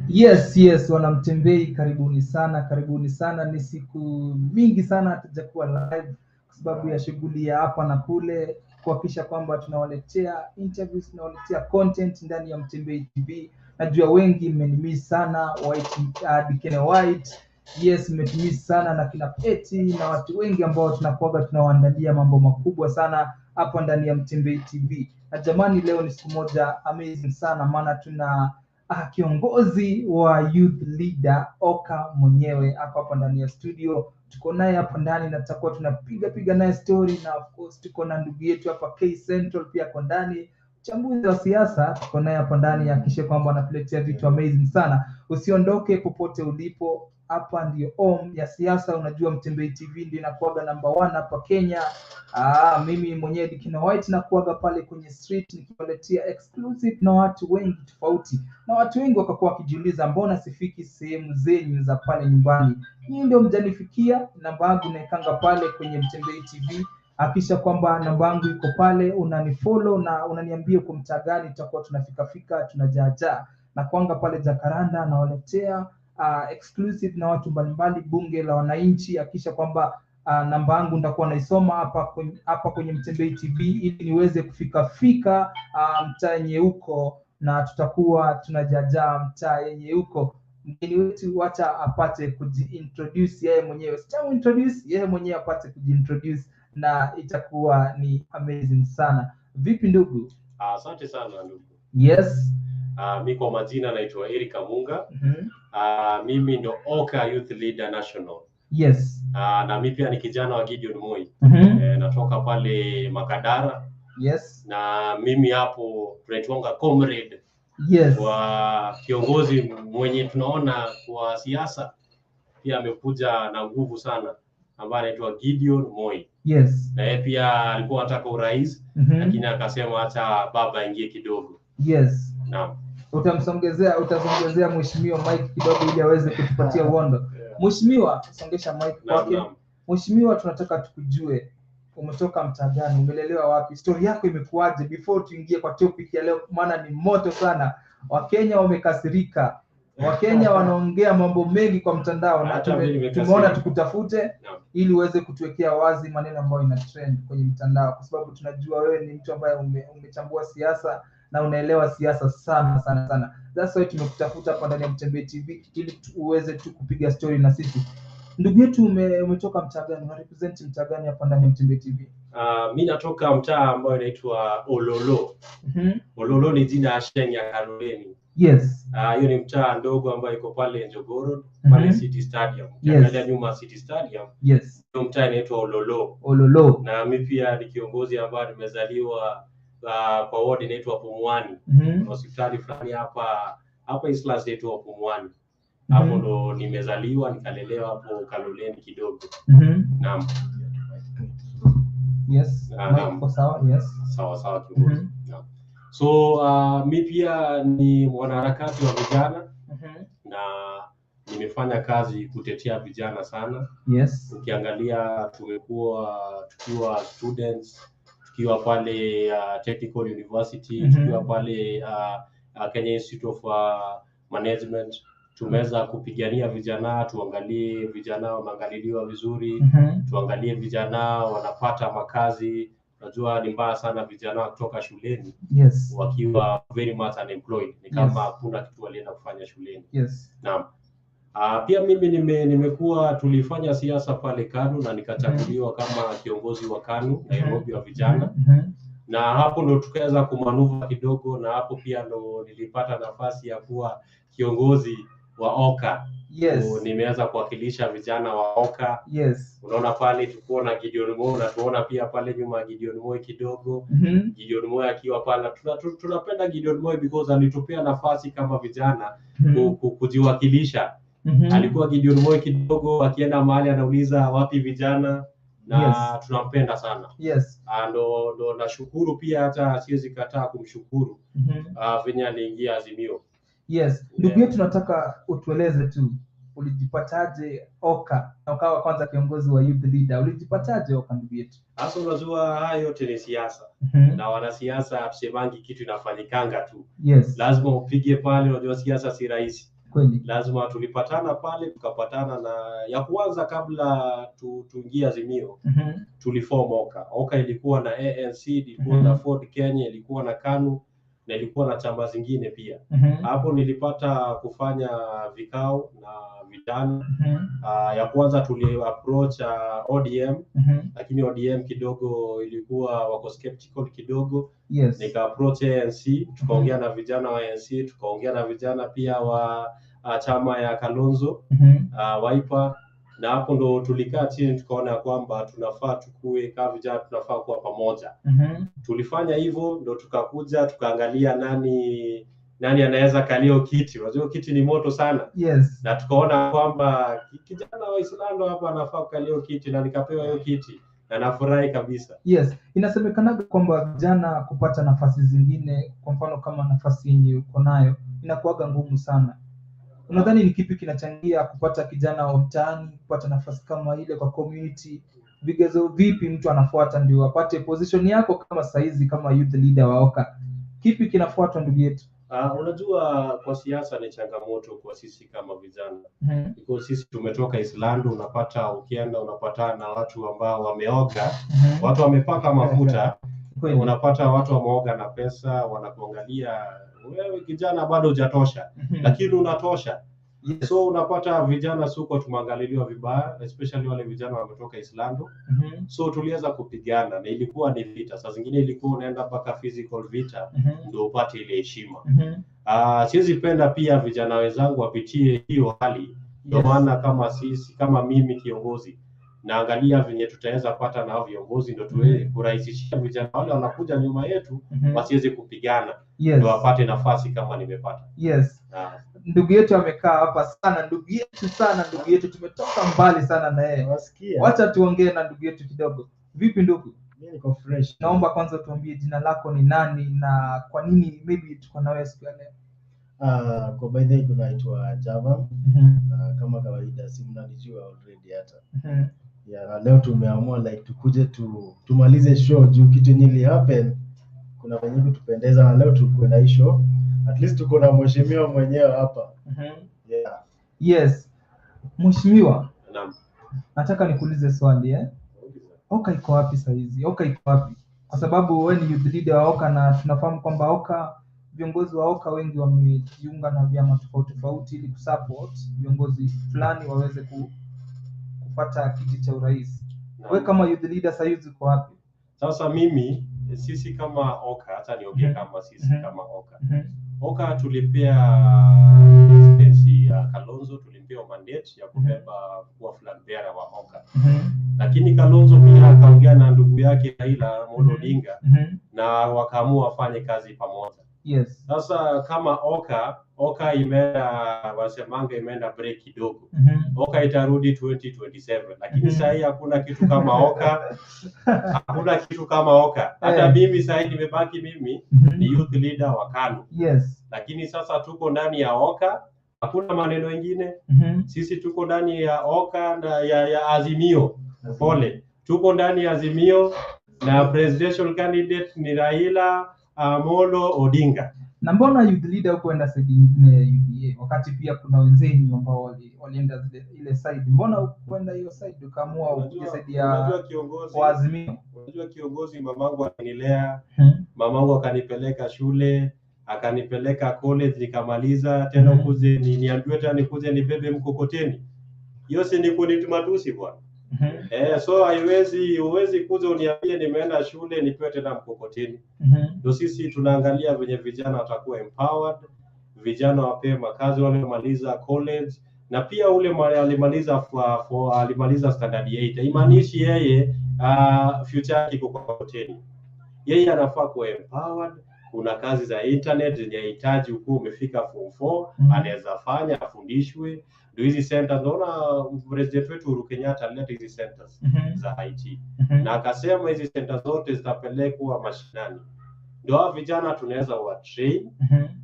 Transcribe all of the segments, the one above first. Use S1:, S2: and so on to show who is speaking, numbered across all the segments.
S1: Yes, wanamtembei, karibuni sana. Ni siku mingi sana hatujakuwa live kwa sababu ya shughuli ya hapa na kule, kuhakikisha kwamba tunawaletea interviews, tunawaletea content ndani ya Mtembei TV. Najua wengi mmenimiss sana Kenya White. Yes, mmenimiss sana na kina Peti na watu wengi ambao tunawaandalia mambo makubwa sana hapa ndani ya Mtembei TV. Na jamani, leo ni siku moja amazing sana, maana tuna kiongozi wa youth leader Oka mwenyewe ako hapa ndani ya studio. Tuko naye hapa ndani na tutakuwa tunapiga naye story, na of course tuko na ndugu yetu hapa K Central pia ako ndani, mchambuzi wa siasa tuko naye hapa ndani, hakikisha kwamba anatuletea vitu amazing sana. Usiondoke popote ulipo, hapa ndio home ya siasa. Unajua Mtembei TV ndio inakuaga number 1 hapa Kenya. Mimi mwenyewe Kenya White nakuaga pale kwenye street nikiwaletea exclusive na watu wengi tofauti, na watu wengi wakakuwa wakijiuliza mbona sifiki sehemu zenyu za pale nyumbani. Hii ndio mjanifikia, namba yangu naikanga pale kwenye Mtembei TV. Hakisha kwamba namba yangu iko pale, unanifollow na unaniambia uko mtaa gani, tutakuwa tunafika tunajaajaa na kuanga pale Jakaranda na waletea exclusive na watu mbalimbali, bunge la wananchi. Hakisha kwamba namba yangu nitakuwa naisoma hapa kwenye Mtembei TV ili niweze kufika mtaa yenye huko, na tutakuwa tunajaajaa mtaa yenye huko. Mgeni wetu wacha apate kujiintroduce yeye mwenyewe, sitamuintroduce yeye mwenyewe, apate kujiintroduce na itakuwa ni amazing sana. Vipi ndugu?
S2: Asante sana ndugu.
S1: Yes.
S2: Mimi kwa majina naitwa Erika Munga. Mimi ndo Oka Youth Leader National.
S1: Yes.
S2: Na mimi pia ni kijana wa Gideon Moi. Natoka pale Makadara.
S1: Yes.
S2: Na mimi hapo tunaitwanga comrade.
S1: Yes.
S2: Kwa kiongozi mwenye tunaona kwa siasa pia amekuja na nguvu sana, ambaye anaitwa Gideon Moi.
S1: Yes.
S2: Na yeye pia alikuwa anataka urais, lakini akasema acha baba aingie kidogo.
S1: Yes.
S2: Naam.
S1: Utasongezea mheshimiwa Mike kidogo ili aweze kutupatia uondo. Mheshimiwa, songesha Mike kwake. Mheshimiwa, tunataka tukujue umetoka mtaa gani, umelelewa wapi, story yako imekuaje before tuingie kwa topic ya leo, maana ni moto sana. Wakenya wamekasirika, Wakenya wanaongea mambo mengi kwa mtandao, na tumeona tukutafute ili uweze kutuwekea wazi maneno ambayo ina trend kwenye mtandao, kwa sababu tunajua wewe ni mtu ambaye umechambua siasa na unaelewa siasa sana. That's why tumekutafuta hapa ndani ya Mtembei TV ili uweze tu kupiga story na sisi. Ndugu yetu, umetoka mtaa gani? Una represent mtaa gani hapa ndani ya Mtembei TV?
S2: Mimi natoka mtaa ambao inaitwa Ololo. Ololo ni jina ya sheng ya Kaloleni.
S1: Yes.
S2: Hiyo ni mtaa ndogo ambao iko pale Njogoro, pale City Stadium. Ukiangalia nyuma City Stadium.
S1: Yes.
S2: Hiyo mtaa inaitwa Ololo.
S1: Ololo.
S2: Na mimi pia ni kiongozi ambaye nimezaliwa kwa ward inaitwa Pumwani. Hospitali fulani hapa Islas inaitwa Pumwani. Hapo ndo nimezaliwa, nikalelewa hapo Kaloleni kidogo. Naam.
S1: Yes. Kwa sawa, yes.
S2: Sawa kiongozi. Naam. So mimi pia ni mwanaharakati wa vijana. Na nimefanya kazi kutetea vijana sana.
S1: Yes.
S2: Ukiangalia tumekuwa tukiwa students, tukiwa pale Technical University, tukiwa pale Kenya Institute of Management. Tumeweza kupigania vijana, tuangalie vijana wanaangaliliwa vizuri, tuangalie vijana wanapata makazi. Unajua ni mbaya sana vijana kutoka shuleni wakiwa very much unemployed, ni kama hakuna kitu walienda kufanya shuleni.
S1: Yes.
S2: Naam. Pia mimi nimekuwa tulifanya siasa pale KANU na nikachaguliwa kama kiongozi wa KANU Nairobi wa vijana. Na hapo ndo tukaweza kumanuva kidogo, na hapo pia ndo nilipata nafasi ya kuwa kiongozi wa Oka.
S1: Yes.
S2: Nimeweza kuwakilisha vijana wa Oka.
S1: Yes.
S2: Unaona pale tuko na Gideon Moi, na tuona pia pale nyuma Gideon Moi kidogo. Gideon Moi akiwa pale, tunapenda Gideon Moi because alitupea nafasi kama vijana kujiwakilisha. Alikuwa Gideon Moi kidogo akienda mahali anauliza wapi vijana, na tunampenda sana.
S1: Yes.
S2: Ndo nashukuru pia, hata siwezi kataa kumshukuru venye aliingia Azimio.
S1: Yes. Ndugu yetu, tunataka utueleze tu ulijipataje Oka, na ukawa kwanza kiongozi wa youth leader. Ulijipataje Oka ndugu yetu?
S2: Hasa unajua haya yote ni siasa. Na wanasiasa tusemangi kitu inafanyikanga tu.
S1: Yes.
S2: Lazima upige pale, unajua siasa si rahisi.
S1: Kweli.
S2: Lazima tulipatana pale, tukapatana na ya kwanza kabla tuingie Azimio. Tuliform Oka. Oka ilikuwa na ANC, ilikuwa na Ford Kenya, ilikuwa na KANU na ilikuwa na chama zingine pia. Hapo nilipata kufanya vikao na vijana. Ya kwanza tuli approach ODM, lakini ODM kidogo ilikuwa wako skeptical kidogo.
S1: Yes.
S2: Nika approach ANC, tukaongea na vijana wa ANC, tukaongea na vijana pia wa chama ya Kalonzo, Wiper, na hapo ndo tulikaa chini tukaona kwamba tunafaa tukue kama vijana, tunafaa kuwa pamoja. Tulifanya hivyo, ndo tukakuja tukaangalia nani anaweza kalio kiti. Unajua kiti ni moto sana.
S1: Yes.
S2: Na tukaona kwamba kijana wa Islando hapa anafaa kalio kiti, na nikapewa hiyo kiti na nafurahi kabisa.
S1: Yes, inasemekanaga kwamba vijana kupata nafasi zingine, kwa mfano kama nafasi yenye uko nayo, inakuwaga ngumu sana. Unadhani ni kipi kinachangia kupata kijana wa mtaani kupata nafasi kama ile kwa community? Vigezo vipi mtu anafuata ndio apate position yako kama saizi kama youth leader wa Oka? Kipi kinafuatwa ndugu yetu?
S2: Unajua kwa siasa ni changamoto kwa sisi kama vijana. Kwa sisi tumetoka Islando, unapata ukienda unapatana na watu ambao wameoga, watu wamepaka mafuta. Unapata watu wameoga na pesa, wanakuangalia wewe kijana bado hujatosha, lakini unatosha. Yes. So unapata vijana suko tumeangaliliwa vibaya, especially wale vijana wametoka Islando. So tuliweza kupigana na ilikuwa ni vita. Saa zingine ilikuwa unaenda mpaka physical vita ndio upate ile heshima. Siwezi penda pia vijana wenzangu wapitie hiyo hali. Ndio maana kama sisi kama mimi kiongozi naangalia venye tutaweza pata na viongozi ndio tuweze kurahisishia vijana wale wanakuja nyuma yetu wasiweze kupigana. Ndio wapate nafasi kama nimepata.
S1: Yes. Ndugu yetu amekaa hapa sana, ndugu yetu tumetoka mbali sana na yeye. Wacha tuongee na ndugu yetu kidogo. Vipi ndugu?
S3: Mimi niko fresh.
S1: Naomba kwanza tuambie jina lako ni nani na kwa nini maybe tuko na wewe siku ya leo.
S3: Kwa by the way tunaitwa Java. Kama kawaida si mnanijua already hata. Na leo tumeamua like tukuje tumalize show juu kitu nyingi happen. Kuna wengi tupendeza na leo tuko na show. At least tuko na mheshimiwa mwenyewe hapa.
S1: Yes. Mheshimiwa.
S2: Naam.
S1: Nataka nikuulize swali Oka iko wapi sasa hizi? Oka iko wapi? Kwa sababu wewe ni youth leader wa Oka na tunafahamu kwamba Oka, viongozi wa Oka wengi wamejiunga na vyama tofauti ili kusupport viongozi fulani waweze kupata kiti cha urais. Wewe kama youth leader sasa hizi uko wapi?
S2: Sasa mimi sisi kama Oka, hata niongee kama sisi kama Oka. Oka tulipea presidency ya Kalonzo, tulipewa mandate ya kubeba kuwa flag bearer wa Oka. Lakini Kalonzo pia akaongea na ndugu yake Raila Amolo Odinga na wakaamua wafanye kazi pamoja.
S1: Yes.
S2: Sasa kama Oka imeenda break kidogo. Oka itarudi 2027. Lakini sasa hii hakuna kitu kama Oka. Hakuna kitu kama Oka. Hata mimi sasa nimebaki mimi ni youth leader wa KANU.
S1: Yes.
S2: Lakini sasa tuko ndani ya Oka. Hakuna maneno mengine. Sisi tuko ndani ya Oka na ya Azimio. Pole. Tuko ndani ya Azimio na presidential candidate ni Raila Amolo Odinga.
S1: Na mbona youth leader huko enda side nyingine UDA wakati pia kuna wenzenu ambao walienda ile side? Mbona ukwenda hiyo side ukaamua ukuje side ya Azimio?
S2: Unajua kiongozi, mamangu akanilea, mamangu akanipeleka shule, akanipeleka college nikamaliza, tena ukuje niambiwe tena nikuje nibebe mkokoteni. Hiyo si ni kunitumatusi bwana. So huwezi kuja uniambie nimeenda shule nipewe tena mkokoteni. Ndio sisi tunaangalia venye vijana watakuwa empowered, vijana wapewe makazi wale wamaliza college, na pia ule alimaliza standard 8. Imaanishi yeye future yake iko kwa mkokoteni. Yeye anafaa kuwa empowered. Kuna kazi za internet zenye hitaji ukuu umefika form 4, anaweza fanya afundishwe. Ndio hizi centers, naona president wetu Uhuru Kenyatta alileta hizi centers za IT. Na akasema hizi centers zote zitapelekwa mashinani. Ndio hao vijana tunaweza wa train,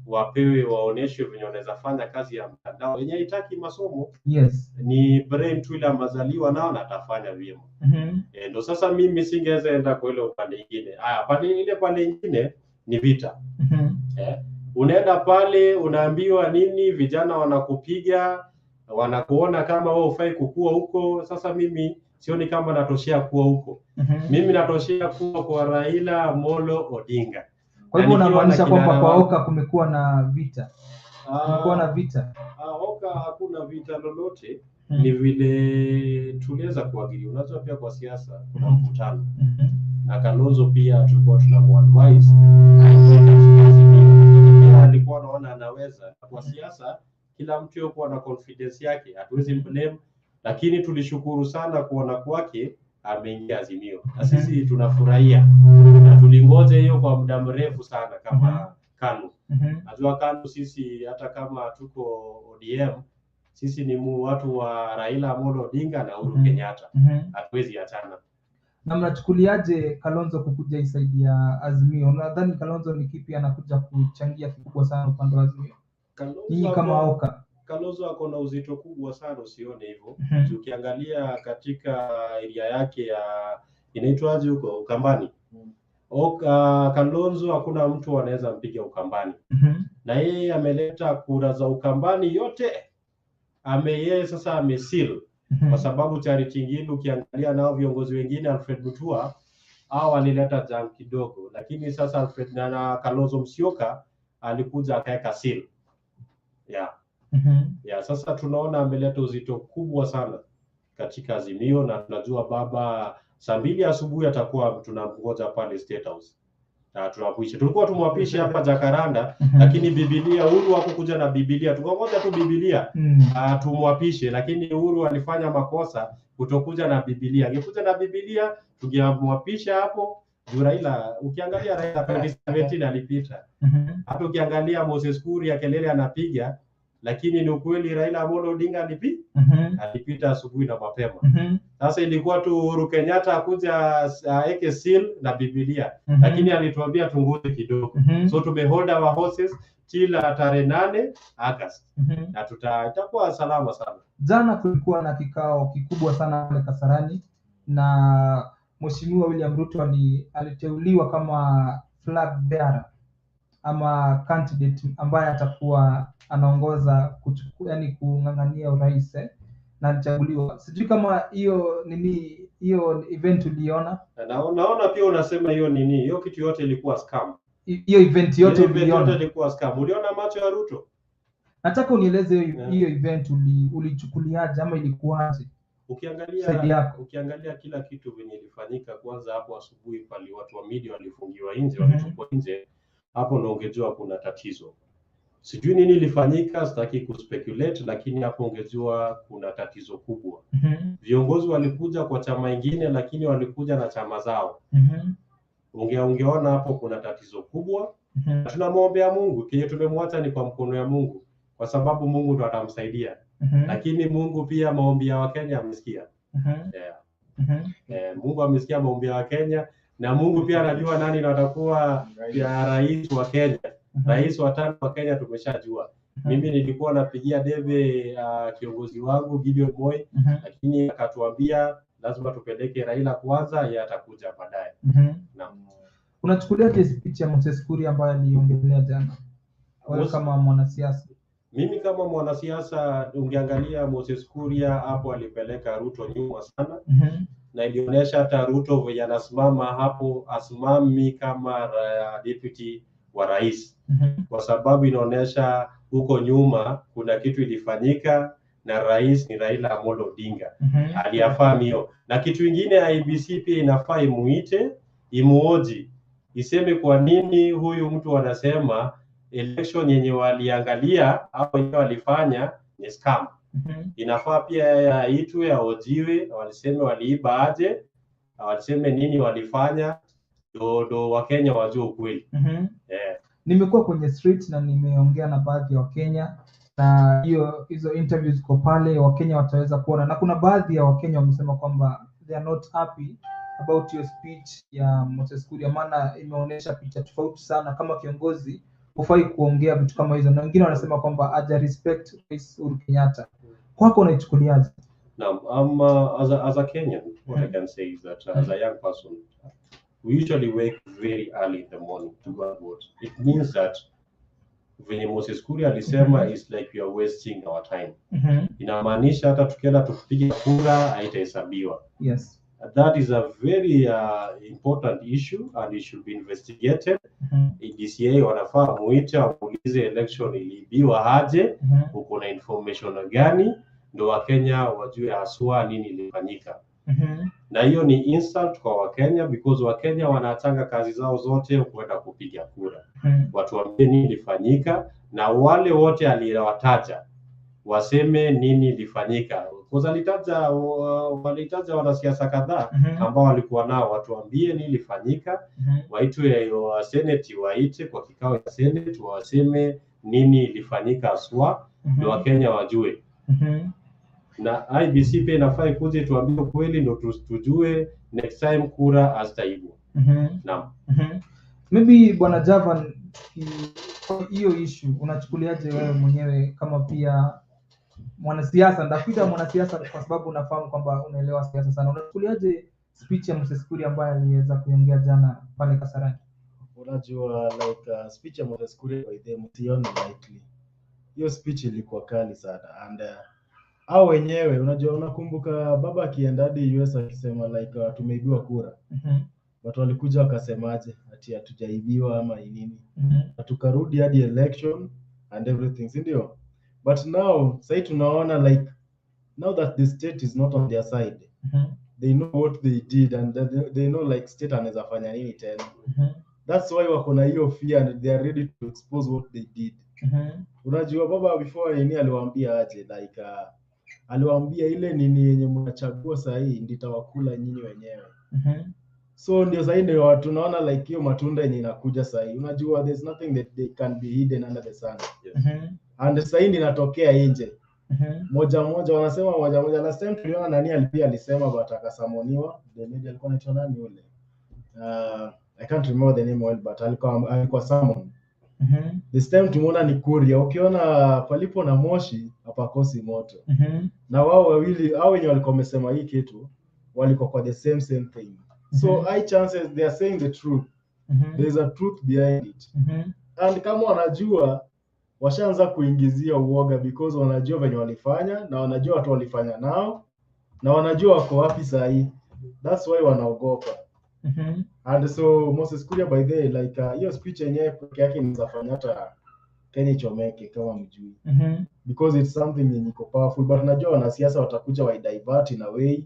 S2: wapewe waoneshwe venye wanaweza fanya kazi ya mtandao. Yenye haitaki masomo.
S1: Yes.
S2: Ni brain tu ile amezaliwa nao na atafanya vyema. Ndio sasa mimi singeweza enda kwa ile upande mwingine. Pale nyingine ni vita. Unaenda pale unaambiwa nini, vijana wanakupiga, wanakuona kama wewe hufai kukua huko. Sasa mimi sioni kama natoshea kuwa huko. Mimi natoshea kuwa kwa Raila Amolo Odinga.
S1: Kwa hivyo unamaanisha kwamba kwa Oka kumekuwa na vita? Kumekuwa na vita?
S2: Oka hakuna vita lolote. Ni vile tuliweza kuagilia. Unajua pia kwa siasa kuna mvutano. Na Kalonzo pia tulikuwa tunamuadvise alikuwa anaona anaweza. Kwa siasa kila mtu yuko na confidence yake, hatuwezi blame, lakini tulishukuru sana kuona kwake ameingia Azimio. Na sisi tunafurahia. Na tulingoja hiyo kwa muda mrefu sana kama KANU. Najua KANU sisi hata kama tuko ODM, sisi ni watu wa Raila Amolo Odinga na Uhuru Kenyatta. Hatuwezi achana.
S1: Na mnachukuliaje Kalonzo kukuja isaidia Azimio? Unadhani Kalonzo ni kipi anakuja kuchangia kikubwa sana upande wa Azimio? Ninyi kama Oka.
S2: Kalonzo ako na uzito kubwa sana, usione hivyo. Ukiangalia katika area yake ya inaitwaje huko Ukambani. Kalonzo hakuna mtu anaweza mpiga Ukambani. Na yeye ameleta kura za Ukambani yote. Yeye sasa amesil. Kwa sababu charity nyingine ukiangalia nao viongozi wengine Alfred Mutua au alileta jam kidogo, lakini sasa Alfred na Kalonzo Musyoka alikuja akaweka seal. Sasa tunaona ameleta uzito kubwa sana katika Azimio, na tunajua baba saa 2 asubuhi atakuwa tunamgoja pale State House. Tunapisha. Tulikuwa tumwapishe hapa Jakaranda, lakini Biblia Uhuru hakukuja na Biblia. Tukangoja tu Biblia tumwapishe, lakini Uhuru alifanya makosa kutokuja na Biblia. Angekuja na Biblia tungemwapisha hapo. Raila, ukiangalia Raila 2017 alipita. Hata ukiangalia Moses Kuria kelele anapiga, lakini ni ukweli Raila Amolo Odinga alipita asubuhi na mapema. Sasa ilikuwa tu Uhuru Kenyatta akuja aeke seal na Biblia, lakini alituambia tungoje kidogo. So tumehold our horses till tarehe 8 August. Na itakuwa salama sana.
S1: Jana kulikuwa na kikao kikubwa sana pale Kasarani, na Mheshimiwa William Ruto aliteuliwa kama flag bearer ama candidate ambaye atakuwa anaongoza kung'ang'ania urais, na alichaguliwa. Sijui kama hiyo event uliona?
S2: Naona pia unasema hiyo kitu yote ilikuwa scam.
S1: Hiyo event yote uliona?
S2: Ilikuwa scam. Uliona macho ya Ruto?
S1: Nataka unieleze hiyo event ulichukuliaje ama ilikuwaje?
S2: Ukiangalia kila kitu venye ilifanyika, kwanza hapo asubuhi pale watu wa media walifungiwa nje, walitupwa nje. Hapo ndo ungejua kuna tatizo. Sijui nini ilifanyika, sitaki kuspekulate, lakini hapo ungejua kuna tatizo kubwa. Viongozi walikuja kwa chama ingine, lakini walikuja na chama zao. Ungeona hapo kuna tatizo kubwa. Tunamwombea Mungu, kile tumemwacha ni kwa mkono ya Mungu, kwa sababu Mungu ndo atamsaidia. Lakini Mungu pia maombi ya Wakenya amesikia. Mungu amesikia maombi ya Wakenya, na Mungu pia anajua nani ndo atakuwa rais wa Kenya. Rais wa 5 wa Kenya tumeshajua. Mimi nilikuwa napigia debe kiongozi wangu Gideon Moi, lakini akatuambia lazima tupeleke Raila kwanza, yeye atakuja baadaye.
S1: Unachukulia speech ya Moses Kuria ambayo aliongelea jana? Wewe kama mwanasiasa.
S2: Mimi kama mwanasiasa, ungeangalia Moses Kuria hapo alipeleka Ruto nyuma sana. Na ilionyesha hata Ruto vile anasimama hapo asimami kama deputy wa rais. Kwa sababu inaonyesha huko nyuma kuna kitu ilifanyika, na rais ni Raila Amolo Odinga. Aliyafahamu hiyo. Na kitu kingine IEBC pia inafaa imuoji, iseme kwa nini huyu mtu anasema election yenye waliangalia au wenyewe walifanya ni scam. Inafaa pia itwe aojiwe, waliseme waliiba aje, waliseme nini walifanya, ndo Wakenya wajue ukweli.
S1: Nimekuwa kwenye street na nimeongea na baadhi ya Wakenya, na hizo interviews kwa pale Wakenya wataweza kuona, na kuna baadhi ya Wakenya wamesema kwamba they are not happy about your speech ya Moses Kuria, maana imeonyesha picha tofauti sana. Kama kiongozi hufai kuongea vitu kama hizo, na wengine wanasema kwamba haja respect Rais Uhuru Kenyatta. Kwako unaichukuliaje?
S2: As a Kenyan, what I can say is that as a young person, we usually wake very early in the morning to go and vote. It means that venye Moses Kuria alisema is like we are wasting our time. Inamaanisha hata tukienda tukipiga kura haitahesabiwa.
S1: Yes.
S2: That is a very important issue and it should be investigated. DCI wanafaa muite waulize election iliibiwa aje, uko na information gani, ndio Wakenya wajue haswa nini ilifanyika. Na hiyo ni insult kwa Wakenya because Wakenya wanatanga kazi zao zote kwenda kupiga kura. Watuambie nini ilifanyika na wale wote aliyowataja waseme nini ilifanyika. Kwa walitaja wanasiasa kadhaa ambao walikuwa nao, watuambie nini ilifanyika. Waitwe wa Senate, waite kwa kikao ya Senate waseme nini ilifanyika haswa, ndio Wakenya wajue. Na IBC pia inafaa ikuje tuambie kweli ndio tujue next time kura azitaibwa. Naam.
S1: Maybe Bwana Javan, hiyo issue unachukuliaje wewe mwenyewe kama pia mwanasiasa? Ndakuita mwanasiasa kwa sababu unafahamu kwamba unaelewa siasa sana. Unachukuliaje speech ya Moses Kuria ambaye aliweza kuongea jana pale Kasarani?
S3: Unajua like speech ya Moses Kuria by the mtioni lightly. Hiyo speech ilikuwa kali sana and au wenyewe unajua, unakumbuka baba akienda hadi US akisema like tumeibiwa kura. Watu walikuja wakasemaje ati hatujaibiwa ama nini. Tukarudi hadi election and everything, si ndio? But now sasa tunaona like now that the state is not on their side. They know what they did and they know like state anaweza fanya nini tena. That's why wako na hiyo fear and they are ready to expose what they did. Unajua baba before yeye aliwaambia aje like aliwaambia ile nini yenye mnachagua sasa hii nditawakula nyinyi wenyewe. So ndio sasa ndio watu tunaona like hiyo matunda yenye inakuja sasa hii. Unajua there's nothing that they can be hidden under the sun. And sasa hii inatokea nje. Moja wanasema moja. Last time tuliona nani alisema batakasamoniwa. The lady alikuwa anaitwa nani yule? I can't remember the name well but alikuwa summon. This time tumeona ni Kuria. Ukiona palipo na moshi hapakosi moto. Na wao wawili hao wenye walikuwa wamesema hii kitu walikuwa kwa the same thing. So high chances they are saying the truth. There is a truth behind it. And kama wanajua washaanza kuingizia uoga because wanajua venye walifanya na wanajua watu walifanya nao na wanajua wako wapi sasa hii. That's why wanaogopa. And so Moses Kuria by the like hiyo speech yenyewe peke yake inafanya hata Kenya chomeke kama mjui. Because it's something yenye iko powerful but najua wanasiasa watakuja wa divert in a way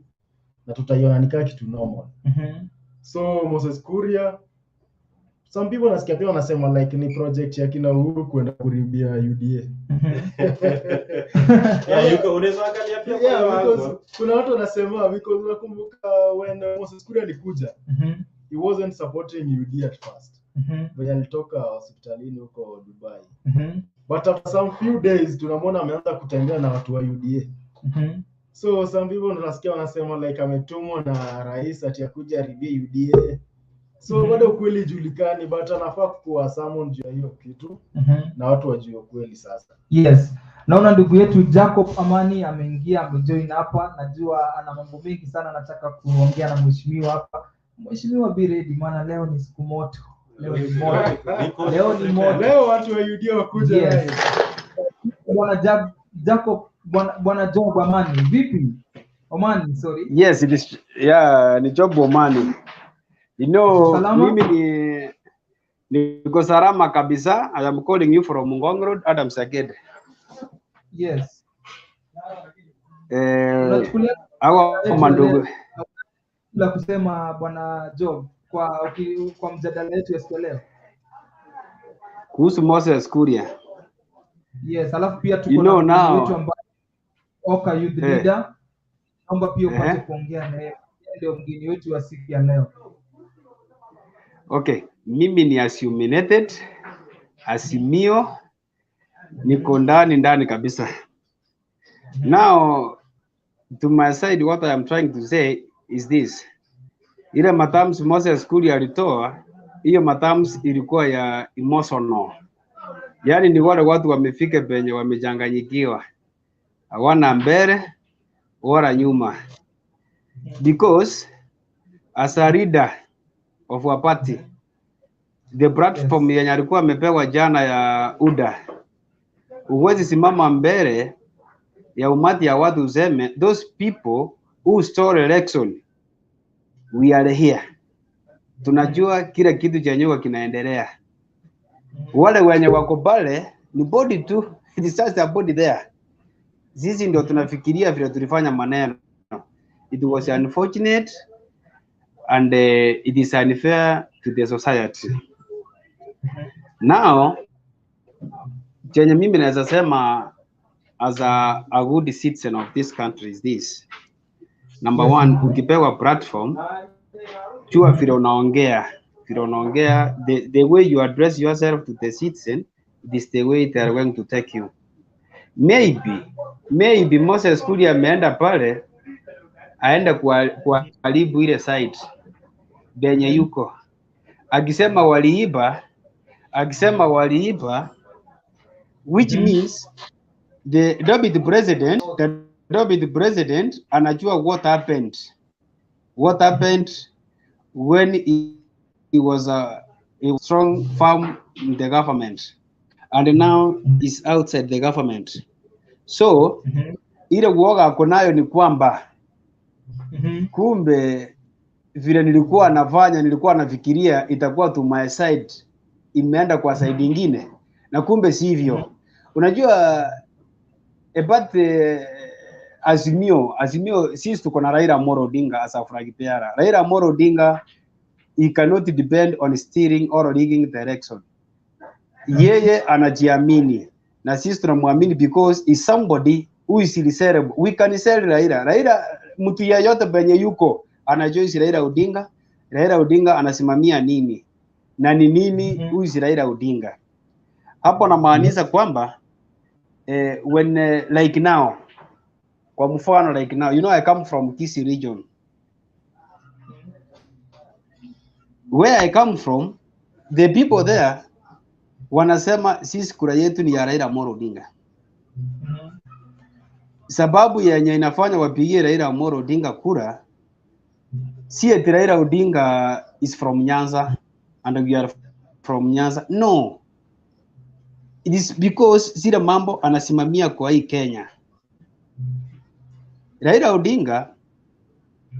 S3: na tutaiona ni kama kitu normal. So Moses Kuria, some people nasikia pia wanasema like ni project ya kina Uhuru kwenda kuribia UDA.
S2: Yuko unaweza angalia pia
S3: because kuna watu wanasema because unakumbuka when Moses Kuria alikuja he wasn't supporting UDA at first. When alitoka hospitalini huko Dubai. But after some few days tunamwona ameanza kutembea na watu wa UDA. So some people nasikia wanasema like ametumwa na rais ati akuja ribia UDA. So bado kweli julikani but anafaa kuwa summon juu ya hiyo kitu na watu wajue kweli sasa.
S1: Yes. Naona ndugu yetu Jacob Amani ameingia, amejoin hapa. Najua ana mambo mengi sana anataka kuongea na mheshimiwa hapa. Mheshimiwa be ready maana leo ni siku moto. Leo ni moto.
S3: Leo watu wa UDA wakuja.
S1: Yes. Bwana Jacob, bwana Job Amani, vipi? Omani, sorry.
S4: Yes, it is. Yeah, ni Job Omani. You know,
S1: Salama?
S4: Mimi niko salama kabisa. I am calling you from Ngong Road, Adam Saked.
S1: Yes.
S4: Hawa mandugu.
S1: La kusema bwana Job kwa mjadala wetu ya siku leo.
S4: Kuhusu Moses Kuria.
S1: Yes, alafu pia tuko na mjadala wetu ambaye Oka youth leader. Naomba pia upate kuongea na yeye. Ndio mgeni wetu wa siku ya leo.
S4: Okay, mimi ni assuminated, Asimio, niko ndani kabisa. Now, to my side, what I am trying to say is this. Ile matamshi Moses Kuria alitoa, hiyo matamshi ilikuwa ya emotional. Yaani ni wale watu wamefika penye wamechanganyikiwa. Hawana mbele wala nyuma. Because as a leader of a party, the platform yenye alikuwa amepewa jana ya UDA Uwezi simama mbele ya umati ya watu useme those people who stole election, we are here. Tunajua kila kitu chenye kinaendelea. Wale wenye wako pale ni body tu, it is just a body there. Sisi ndio tunafikiria vile tulifanya maneno. It was unfortunate and it is unfair to the society. Now, chenye mimi naweza sema as a good citizen of this country is this. Number one, ukipewa platform, jua vile unaongea, the way you address yourself to the citizen, it is the way they are going to take you. Maybe Moses Kuria ameenda pale, aenda kuharibu ile site benye yuko. Akisema waliiba, which means the deputy president anajua what happened when he was a strong firm in the government and now is outside the government. So ile uoga kunayo ni kwamba kumbe vile nilikuwa nafikiria itakuwa to my side, imeenda kwa side nyingine, na kumbe sivyo. Unajua but Azimio sisi tuko na Raila Amolo Odinga as a flag bearer. Raila Amolo Odinga, he cannot depend on steering or rigging the election. Yeye anajiamini na sisi tunamwamini because is somebody who is reliable. We can sell Raila mtu yeyote penye yuko anajua si Raila Odinga anasimamia nini na ni nini who is Raila Odinga. Hapo namaanisha kwamba when like now, kwa mfano like now, you know I come from Kisii region. Where I come from, the people there wanasema sisi kura yetu ni ya Raila Amolo Odinga. Sababu yenye inafanya wapigie Raila Amolo Odinga kura si eti Raila Odinga is from Nyanza and we are from Nyanza. No. It is because zile mambo anasimamia kwa hii Kenya. Raila Odinga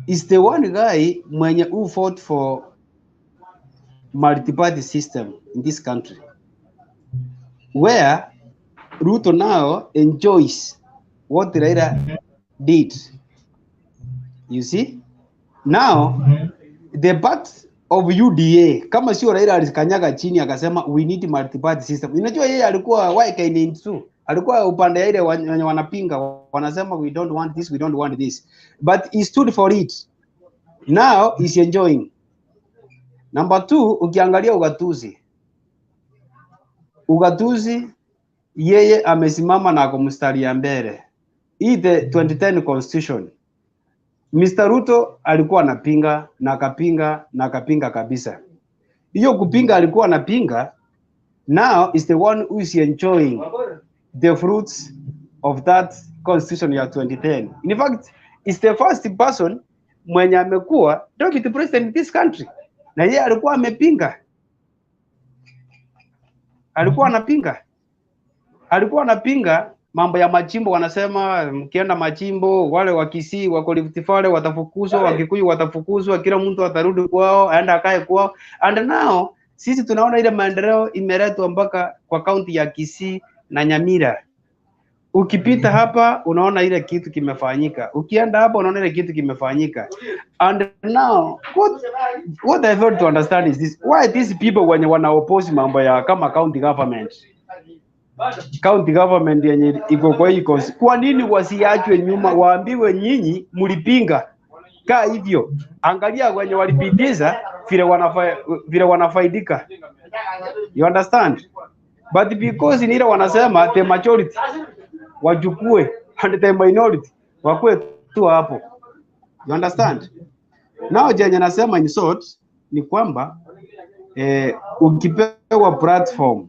S4: is the one guy mwenye who fought for multi-party system in this country, where Ruto now enjoys what Raila did. You see? Now, the part of UDA, kama sio Raila alikanyaga chini akasema we need multi-party system. Unajua yeye alikuwa YK92, alikuwa upande ya ile wenye wanapinga, wanasema we don't want this, but he stood for it. Now he's enjoying. Number 2, ukiangalia ugatuzi yeye amesimama na kumstari ya mbele. Hii the 2010 constitution, Mr. Ruto alikuwa anapinga na akapinga kabisa. Hiyo kupinga alikuwa anapinga, now is the one who is enjoying the fruits of that constitution ya 2010. In fact, is the first person mwenye amekuwa deputy president in this country. Na yeye alikuwa amepinga. Alikuwa anapinga mambo ya machimbo, wanasema mkienda machimbo wale wa Kisii wako Rift Valley watafukuzwa, Wakikuyu watafukuzwa, kila mtu atarudi kwao, aenda akae kwao. And now sisi tunaona ile maendeleo imeletwa mpaka kwa kaunti ya Kisii na Nyamira. Ukipita hapa unaona ile kitu kimefanyika. Ukienda hapa unaona ile kitu kimefanyika. And now what I fail to understand is this: why these people wenye wana oppose mambo ya kama county government yenye iko kwa hii kosi, kwa nini wasiachwe nyuma, waambiwe nyinyi mlipinga kaa hivyo? Angalia wenye walipitisha vile wanafaidika. You understand? But because ni ile wanasema the majority wachukue and the minority wakue tu hapo. You understand? Now jenye nasema in short ni kwamba ukipewa platform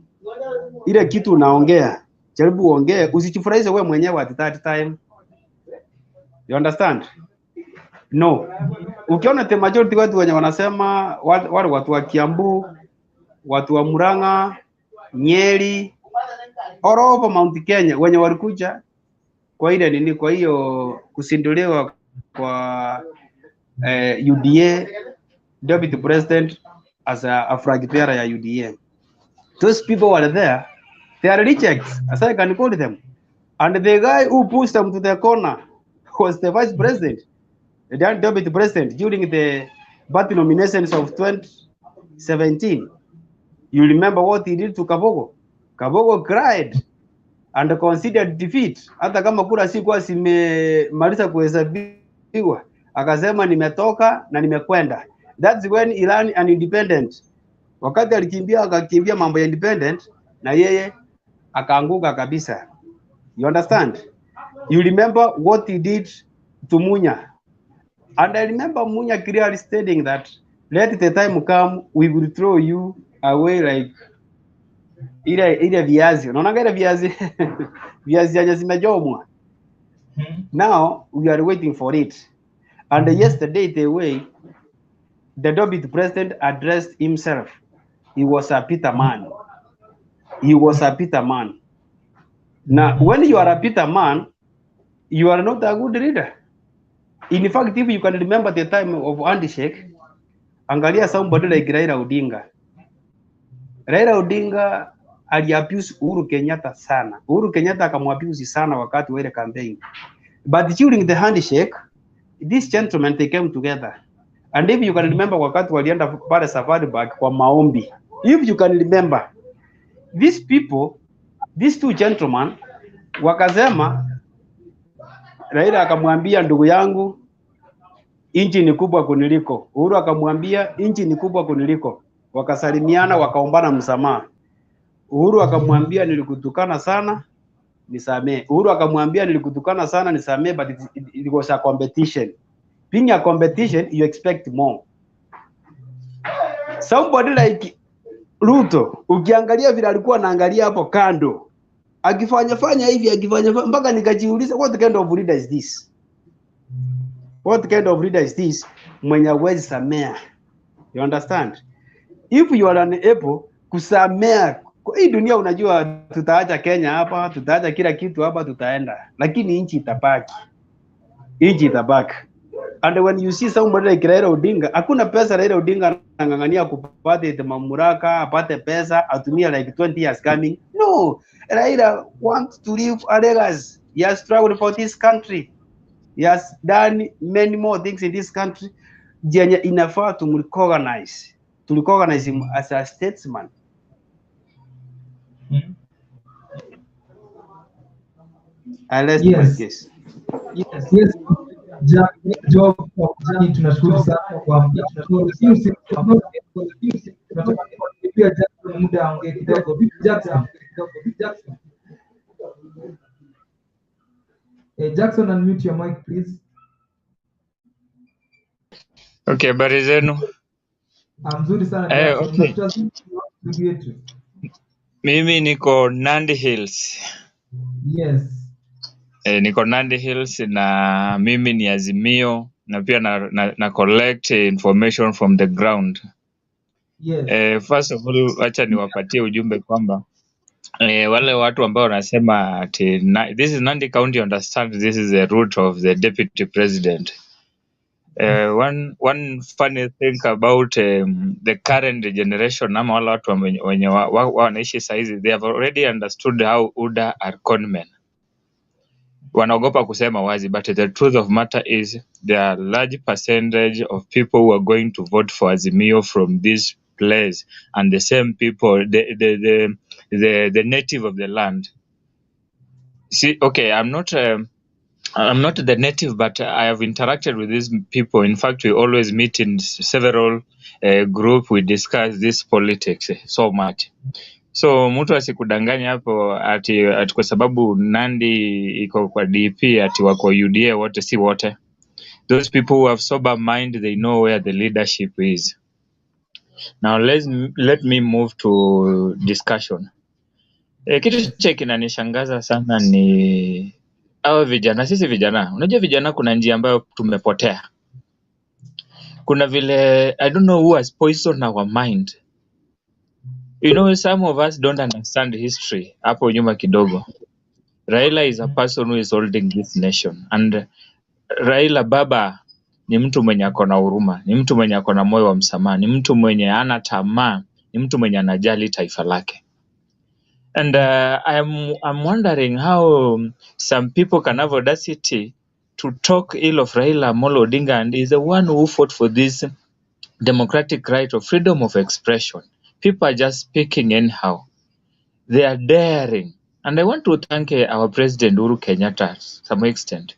S4: ile kitu unaongea, jaribu uongee, usijifurahishe wewe mwenyewe at that time. You understand? No. Ukiona the majority watu wenye wanasema wale watu wa Kiambu, watu wa Murang'a, Nyeri, all over Mount Kenya wenye walikuja kwa ile nini, kwa hiyo kusinduliwa kwa UDA deputy president as a flag bearer ya UDA. Those people were there. They are rejects, as I can call them. And the guy who pushed them to the corner was the vice president, the deputy president, during the party nominations of 2017. You remember what he did to Kabogo? Kabogo cried and considered defeat. Hata kama kura sikuwa simemaliza kuhesabiwa, akasema nimetoka na nimekwenda. That's when he ran an independent. Wakati alikimbia akakimbia mambo ya independent na yeye akaanguka kabisa. You understand? You remember what he did to Munya. And I remember Munya clearly stating that let the time come, we will throw you away like ile viazi. Unaona ile viazi viazi yenye zimejomwa. Now we are waiting for it. And yesterday the way the deputy president addressed himself, he was a Peter man. He was a Peter man. Now, when you are a Peter man, you are not a good leader. In fact, if you can remember the time of handshake, angalia somebody like Raila Odinga. Raila Odinga aliabuse Uhuru Kenyatta sana. Uhuru Kenyatta akamwabuse sana wakati wa ile campaign. But during the handshake, these gentlemen, they came together. And if you can remember wakati walienda pale safari back kwa maombi. If you can remember, these people, these two gentlemen, wakasema, Raila akamwambia ndugu yangu, inchi ni kubwa kuniliko. Uhuru akamwambia inchi ni kubwa kuniliko. Wakasalimiana, wakaombana msamaha. Uhuru akamwambia nilikutukana sana, nisamee. Uhuru akamwambia nilikutukana sana, nisamee, but it was a competition. Being a competition, you expect more. Somebody like Ruto, ukiangalia vile alikuwa anaangalia hapo kando, akifanya hivi mpaka nikajiuliza what kind of leader is this? What kind of leader is this? Mwenye hawezi samea. You understand? If you are unable kusamea, hii dunia unajua tutaacha Kenya hapa, tutaacha kila kitu hapa, tutaenda. Lakini nchi itabaki. Nchi itabaki. And when you see somebody like Raila Odinga, hakuna pesa Raila Odinga anang'ang'ania kupata mamlaka, apate pesa, atumia like 20 years coming. No, Raila wants to leave a legacy. He has struggled for this country. He has done many more things in this country. Jenye inafaa to recognize him as a statesman. Unless
S1: Yes.
S4: case.
S1: Yes. Job tunashukuru sana kwa pia Jackson muda aongee kidogo. Jackson, unmute your mic please.
S5: Okay, habari zenu.
S1: Mzuri sana Jackson.
S5: Okay. Mimi niko Nandi Hills.
S1: Yes.
S5: Niko Nandi Hills na mimi ni Azimio na pia na collect information from the ground.
S1: Yes.
S5: First of all, acha niwapatie ujumbe kwamba wale watu ambao wanasema ati this is Nandi County, understand this is the route of the deputy president. One funny thing about the current generation, ama wale watu wenye wanaishi saizi, they have already understood how UDA are conmen. Wanaogopa kusema wazi, but the truth of matter is there are large percentage of people who are going to vote for Azimio from this place, and the same people, the native of the land. See, okay, I'm not the native, but I have interacted with these people. In fact, we always meet in several group. We discuss this politics so much. So mtu asikudanganya hapo ati kwa sababu Nandi iko kwa DP ati wako UDA wote, si wote. Those people who have sober mind, they know where the leadership is. Now let me move to discussion. Kitu cha kinanishangaza sana ni hao vijana. Sisi vijana, unajua vijana kuna njia ambayo tumepotea. Kuna vile I don't know who has poisoned our mind. You know, some of us don't understand history. Hapo nyuma kidogo. Raila is a person who is holding this nation, and Raila baba ni mtu mwenye ako na huruma, ni mtu mwenye ako na moyo wa msamaha, ni mtu mwenye hana tamaa, ni mtu mwenye anajali taifa lake. And I'm wondering how some people can have audacity to talk ill of Raila Amolo Odinga, and is the one who fought for this democratic right of freedom of expression. People are just speaking anyhow. They are daring. And I want to thank our President Uhuru Kenyatta to some extent.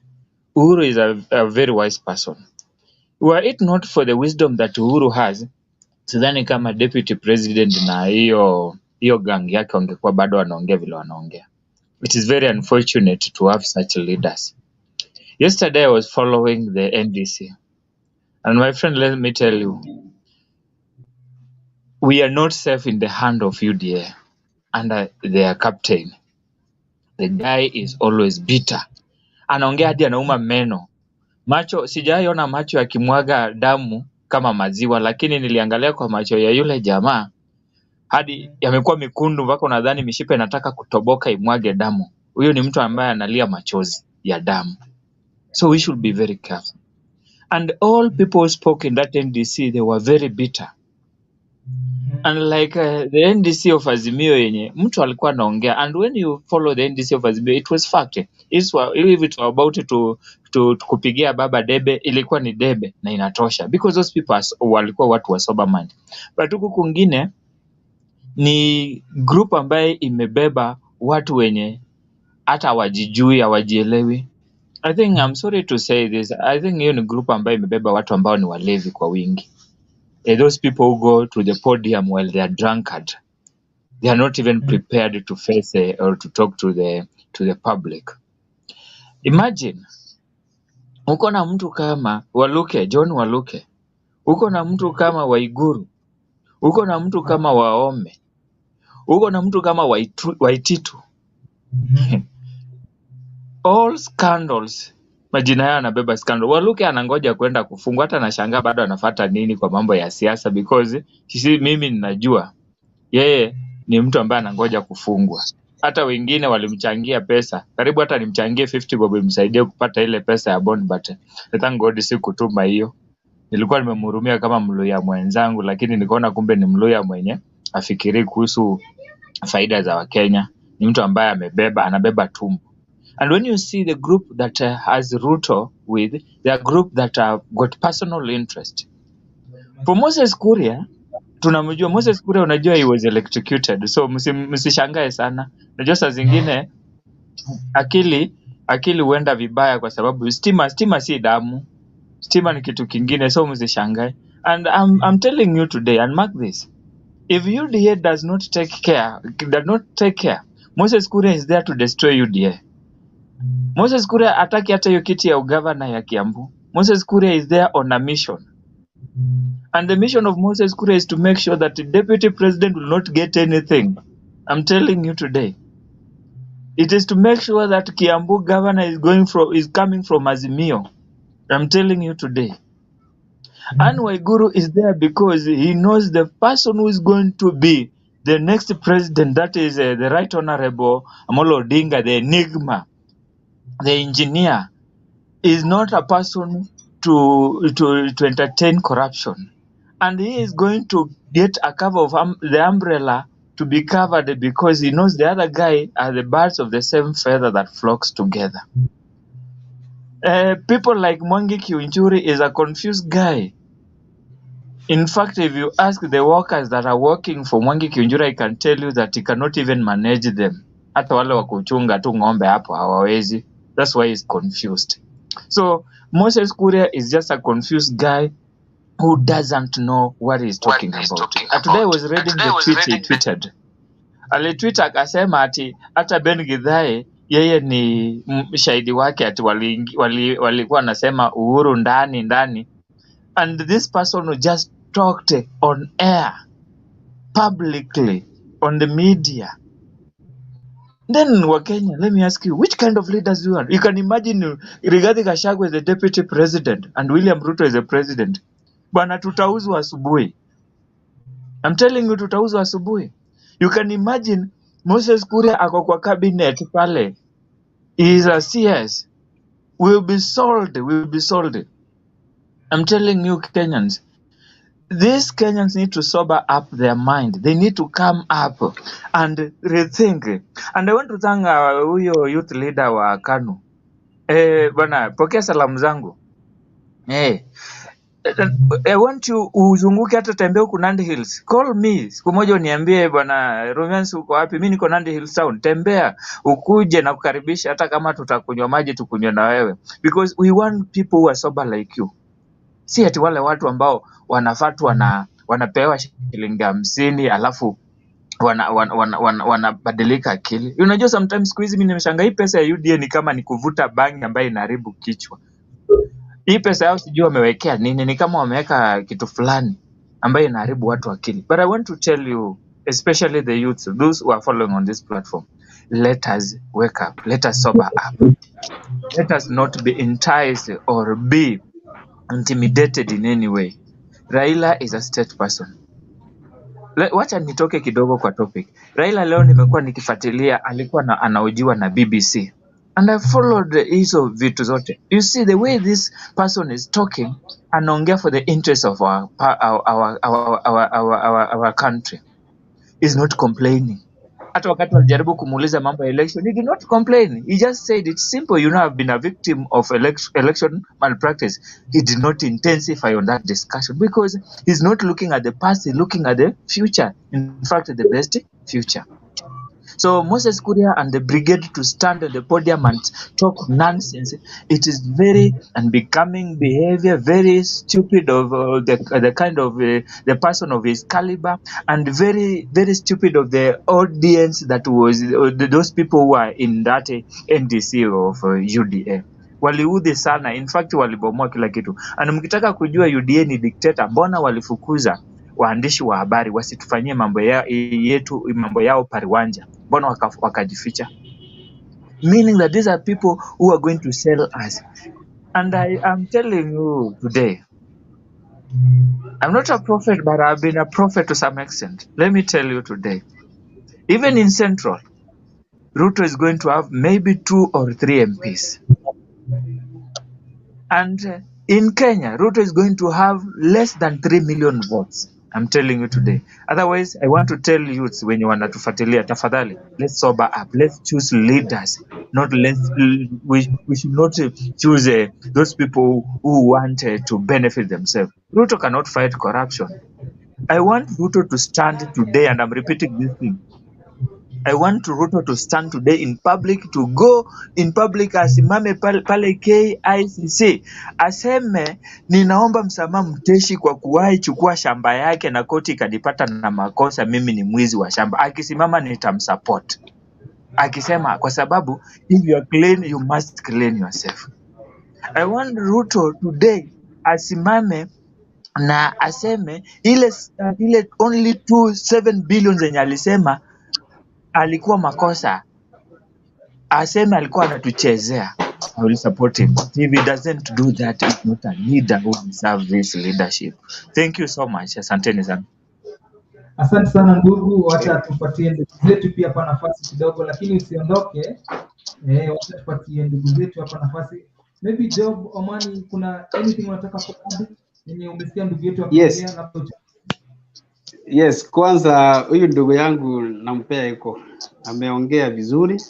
S5: Uhuru is a very wise person. Were it not for the wisdom that Uhuru has, sidhani kama deputy president na hiyo gang yake wangekuwa bado wanaongea vile wanaongea. It is very unfortunate to have such leaders. Yesterday I was following the NDC. And my friend, let me tell you, we are not safe in the hand of UDA under their captain. The guy is always bitter. Anaongea hadi anauma meno. Macho, sijaiona macho yakimwaga damu kama maziwa, lakini niliangalia kwa macho ya yule jamaa hadi yamekuwa mekundu mpaka unadhani mishipa inataka kutoboka imwage damu. Huyo ni mtu ambaye analia machozi ya damu. So we should be very careful. And all people who spoke in that NDC, they were very bitter. Unlike the NDC of Azimio yenye mtu alikuwa anaongea, and when you follow the NDC of Azimio, it was fact. If it were about to kupigia baba debe, ilikuwa ni debe na inatosha, because those people walikuwa watu wa sober mind. But huku kwingine ni group ambaye imebeba watu wenye hata hawajijui, hawajielewi. I think, I'm sorry to say this, I think hiyo ni group ambaye imebeba watu ambao ni walevi kwa wingi. Those people who go to the podium while they are drunkard, they are not even prepared to face or to talk to the public. Imagine uko na mtu kama John Waluke, uko na mtu kama Waiguru, uko na mtu kama Waome, uko na mtu kama Waititu. All scandals, majina yao anabeba scandal. Waluke anangoja kwenda kufungwa, hata nashangaa bado anafuata nini kwa mambo ya siasa, because mimi ninajua yeye ni mtu ambaye anangoja kufungwa. Hata wengine walimchangia pesa, karibu hata nimchangie 50 bob imsaidie kupata ile pesa ya bond, but thank God sikutuma hiyo. Nilikuwa nimemhurumia kama Mluya mwenzangu, lakini nikaona kumbe ni Mluya mwenye afikiri kuhusu faida za Wakenya. Ni mtu ambaye anabeba tumbo. And when you see the group that has Ruto with, they are group that got personal interest. For Moses Kuria, tunamjua Moses Kuria, unajua he was electrocuted. So msishangae sana. Unajua saa zingine akili huenda vibaya kwa sababu stima si damu. Stima ni kitu kingine, so msishangae. And I'm telling you today, and mark this. If UDA does not take care, Moses Kuria is there to destroy UDA. Moses Kuria ataki hata hiyo kiti ya ugavana ya Kiambu. Moses Kuria is there on a mission. And the mission of Moses Kuria is to make sure that the deputy president will not get anything. I'm telling you today. It is to make sure that Kiambu governor is coming from Azimio. I'm telling you today. And Waiguru is there because he knows the person who is going to be the next president, that is the Right Honorable Amolo Odinga, the enigma, the engineer, is not a person to entertain corruption. And he is going to get a cover of the umbrella to be covered because he knows the other guy are the birds of the same feather that flocks together. People like Mwangi Kiunjuri is a confused guy. In fact, if you ask the workers that are working for Mwangi Kiunjuri, I can tell you that he cannot even manage them. Hata wale wa kuchunga tu ng'ombe hapo hawawezi. That's why he's confused. So Moses Kuria is just a confused guy who doesn't know what he's talking about. Today I was reading the tweet he tweeted. Alitweet akasema ati hata Ben Githae yeye ni shahidi wake, ati walikuwa nasema Uhuru ndani. And this person who just talked on air, publicly, on the media. Then Wakenya, let me ask you, which kind of leaders do you want? You can imagine Rigathi Gachagua is the deputy president and William Ruto is the president. Bwana tutauzwa asubuhi. I'm telling you, tutauzwa asubuhi. You can imagine Moses Kuria ako kwa cabinet pale. He is a CS. Will be sold. I'm telling you, Kenyans, these Kenyans need to sober up their mind. They need to come up and rethink. And I want to thank huyo youth leader wa KANU. Bwana, pokea salamu zangu. I want you uzunguke hata tembea huku Nandi Hills. Call me. Siku moja uniambie bwana Romance uko wapi? Mimi niko Nandi Hills town. Tembea ukuje na kukaribisha hata kama tutakunywa maji tukunywe na wewe. Because we want people who are sober like you. Si ati wale watu ambao wanafatwa na wanapewa shilingi 50 alafu wanabadilika akili. Unajua sometimes siku hizi mimi nimeshangaa hii pesa ya UDA ni kama ni kuvuta bangi ambayo inaharibu kichwa. Hii pesa yao sijui wamewekea nini, ni kama wameweka kitu fulani ambayo inaharibu watu akili. But I want to tell you, especially the youth, those who are following on this platform, let us wake up, let us sober up. Let us not be enticed or be intimidated in any way. Raila is a state person. Wacha nitoke kidogo kwa topic. Raila leo nimekuwa nikifuatilia, alikuwa anahojiwa na BBC. And I followed hizo vitu zote. You see the way this person is talking, anaongea for the interest of our country. Is not complaining. Hata wakati walijaribu kumuuliza mambo ya election, he did not complain. He just said it's simple. You know, I've been a victim of election malpractice. He did not intensify on that discussion because he's not looking at the past, he's looking at the future. In fact, the best future. So Moses Kuria and the brigade to stand on the podium and talk nonsense, it is very unbecoming behavior, very stupid of the kind of the person of his caliber, and very, very stupid of the audience that was those people who are in that NDC of UDA. Waliudhi sana, in fact walibomoa kila kitu. Na mkitaka kujua UDA ni dictator, mbona walifukuza waandishi wa habari wasitufanyie mambo yao pariwanja? Mbona wakajificha? Meaning that these are people who are going to sell us. And I am telling you today, I'm not a prophet, but I've been a prophet to some extent. Let me tell you today, even in Central, Ruto is going to have maybe 2 or 3 MPs. And in Kenya, Ruto is going to have less than 3 million votes. I'm telling you today. Otherwise, I want to tell youths when you want to fuatilia, tafadhali, let's sober up. Let's choose leaders. We should not choose those people who want to benefit themselves. Ruto cannot fight corruption. I want Ruto to stand today, and I'm repeating this thing. I want Ruto to stand today in public, to go in public, asimame pale KICC, aseme ninaomba msamaha Mteshi kwa kuwahi chukua shamba yake na koti ikadipata na makosa, mimi ni mwizi wa shamba. Akisimama nitamsupport. Akisema kwa sababu if you are clean you must clean yourself. I want Ruto today asimame na aseme ile only 7 billion zenye alisema alikuwa makosa, aseme alikuwa anatuchezea. I will support him. If he doesn't do that, he's not a leader who deserves this leadership. Thank you so much. Asanteni sana.
S1: Asante sana ndugu, wacha tupatie ndugu zetu pia hapa nafasi kidogo, lakini usiondoke. Wacha tupatie ndugu zetu hapa nafasi. Maybe Job Omani, kuna anything unataka kuadd? Yenye umesikia ndugu yetu akiongea na
S4: Yes, kwanza huyu ndugu yangu nampea iko ameongea vizuri,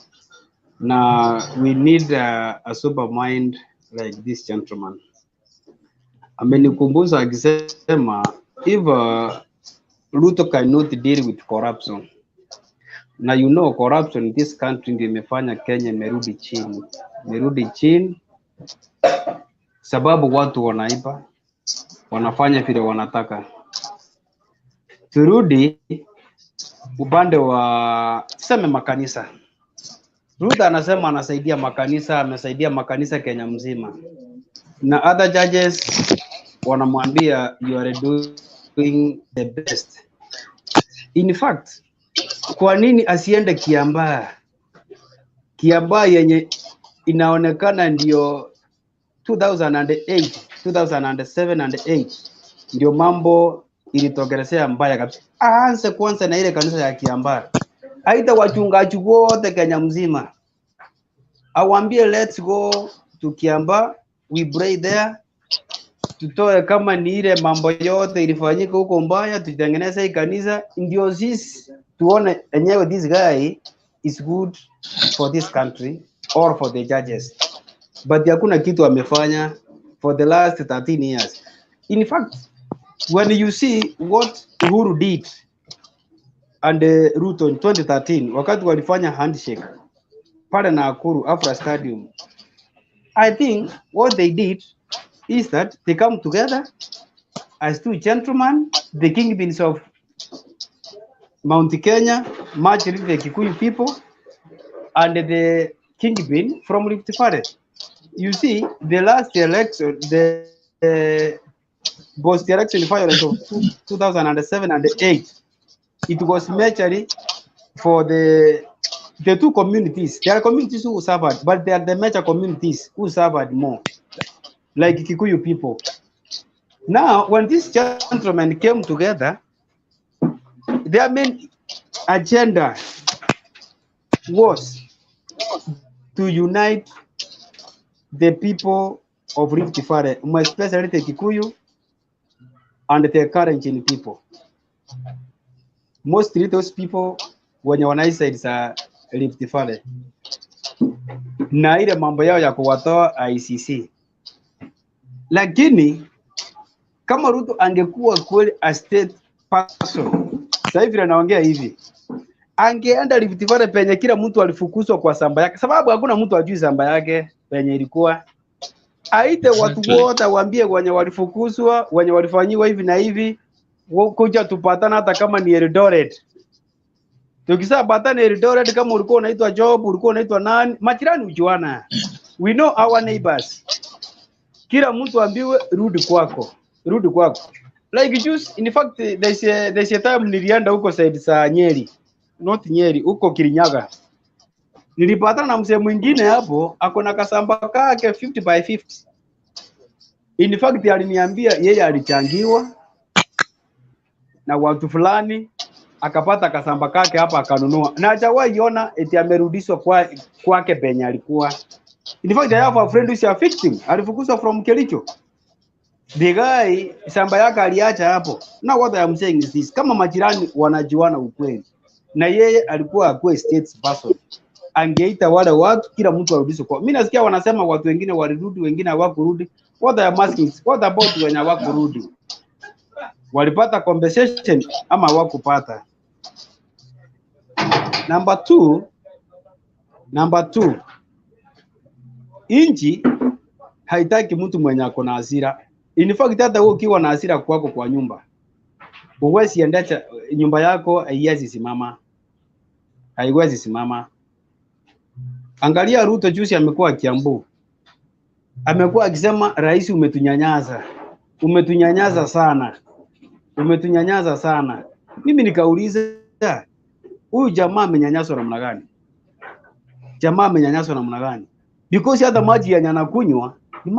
S4: na we need a sober mind like this gentleman. Amenikumbusha akisema if Ruto cannot deal with corruption. Na you know corruption in this country ndio imefanya Kenya merudi chini sababu watu wanaiba, wanafanya vile wanataka. Turudi upande wa tuseme makanisa. Ruto anasema anasaidia makanisa, amesaidia makanisa Kenya mzima. Na other judges wanamwambia you are doing the best. In fact, kwa nini asiende Kiambaa? Kiambaa yenye inaonekana ndio 2008, 2007 and 8 ndio mambo ilitokelezea mbaya kabisa. Aanze kwanza na ile kanisa ya Kiambaa, aita wachungaji wote Kenya mzima, awambie let's go to Kiambaa, we pray there, tutoe kama ni ile mambo yote ilifanyika huko mbaya, tutengeneze hii kanisa, ndio sisi tuone enyewe this guy is good for this country or for the judges. But hakuna kitu amefanya for the last 13 years. In fact, when you see what Uhuru did and Ruto in 2013, wakati walifanya handshake pale na Nakuru Afra Stadium, I think what they did is that they come together as two gentlemen, the kingpins of Mount Kenya, much the Kikuyu people, and the kingpin from Rift Valley. You see, the last election, the post-election violence of 2007 and 2008, it was majorly for the two communities. There are communities who suffered, but they are the major communities who suffered more, like Kikuyu people. Now, when these gentlemen came together, their main agenda was to unite the people of Rift Valley, especially the Kikuyu and the Kalenjin people. Mostly those people wenye wanaishi za Rift Valley, na ile mambo yao ya kuwatoa ICC. Lakini kama Ruto angekuwa kweli a state person, sasa hivi naongea hivi, angeenda Rift Valley penye kila mtu alifukuzwa kwa samba yake, sababu hakuna mtu ajui samba yake penye ilikuwa. Aite watu wote, waambie wenye walifukuzwa, wenye walifanyiwa hivi na hivi, kuja tupatana, hata kama ni Eldoret. Tukisema patana Eldoret, kama ulikuwa unaitwa Job, ulikuwa unaitwa nani, majirani ujuana. We know our neighbors. Kila mtu ambiwe rudi kwako, rudi kwako. Like just in fact there's a time nilienda huko side za Nyeri, not Nyeri, huko Kirinyaga. Nilipatana na mzee mwingine hapo, akona kasamba kake 50 by 50. In fact aliniambia yeye alichangiwa na watu fulani, akapata kasamba kake hapa akanunua, na hajawahi ona eti amerudishwa kwake penye alikuwa. In fact I have a friend who's a victim, alifukuzwa from Kericho. The guy samba yake aliacha hapo. Now what I am saying is this, kama majirani wanajuana ukweli na yeye alikuwa akwe state person, angeita wale watu, kila mtu arudishwe kwa. Mimi nasikia wanasema watu wengine walirudi, wengine hawakurudi. What I am asking, what about when hawakurudi? Walipata compensation ama hawakupata? Number two, inji haitaki mtu mwenye ako na hasira. In fact hata wewe ukiwa na hasira kwako kwa nyumba, uwezi endacha nyumba yako, haiwezi simama. Haiwezi simama. Angalia Ruto juzi amekuwa Kiambu. Amekuwa akisema rais umetunyanyaza. Umetunyanyaza sana. Umetunyanyaza sana. Mimi nikauliza, huyu jamaa amenyanyaswa namna gani? Jamaa amenyanyaswa namna gani? Because hata maji ya anakunywa ni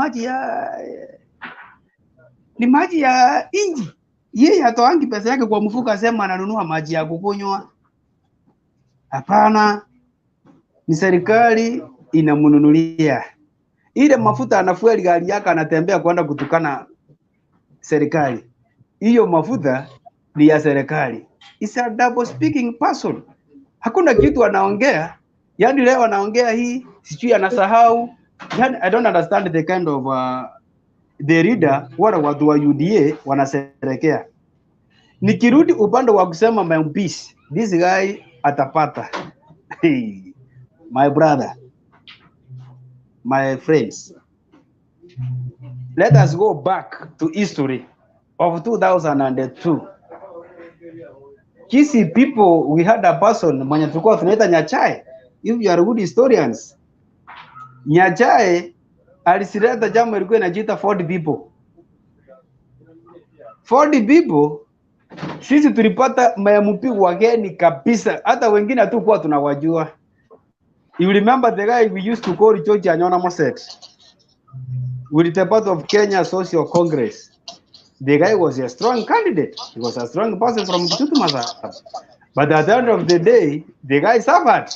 S4: maji ya inji. Yeye hatoangi pesa yake kwa mfuko asema ananunua maji ya kukunywa. Hapana. Ni serikali inamununulia. Ile mafuta anafueli gari yake, anatembea kwenda kutukana serikali. Hiyo mafuta ni ya serikali. Is a double speaking person. Hakuna kitu anaongea. Yani leo anaongea hii, sijui anasahau. Yani I don't understand the kind of the reader wala watu wa UDA wanaserekea. Nikirudi upande wa kusema my peace, this guy atapata. Hey, my brother, my friends, let us go back to history of 2002. Kisi people, we had a person mwenye tulikuwa tunaita Nyachae. If you are good historians, Nyachae alisileta jambo ilikuwa inajiita 40 people. 40 people, sisi tulipata MP wageni kabisa, hata wengine hatukuwa tunawajua. You remember the guy we used to call George Anyona Moset with the part of Kenya Social Congress. the guy was a strong candidate. He was a strong person from Kitutu Masaba. But at the end of the day, the guy suffered.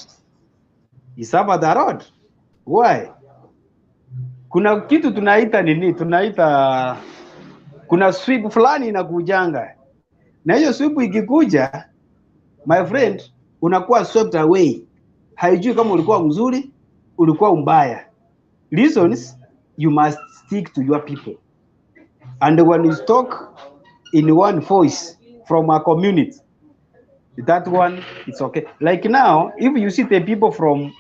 S4: He suffered a lot. Why? Kuna kitu tunaita nini? Tunaita kuna sweep fulani inakujanga. Na hiyo sweep ikikuja, my friend, unakuwa swept away. Haijui kama ulikuwa mzuri, ulikuwa mbaya. Reasons, you must stick to your people. And when you talk in one voice from a community, that one, it's okay. Like now, if you see the people from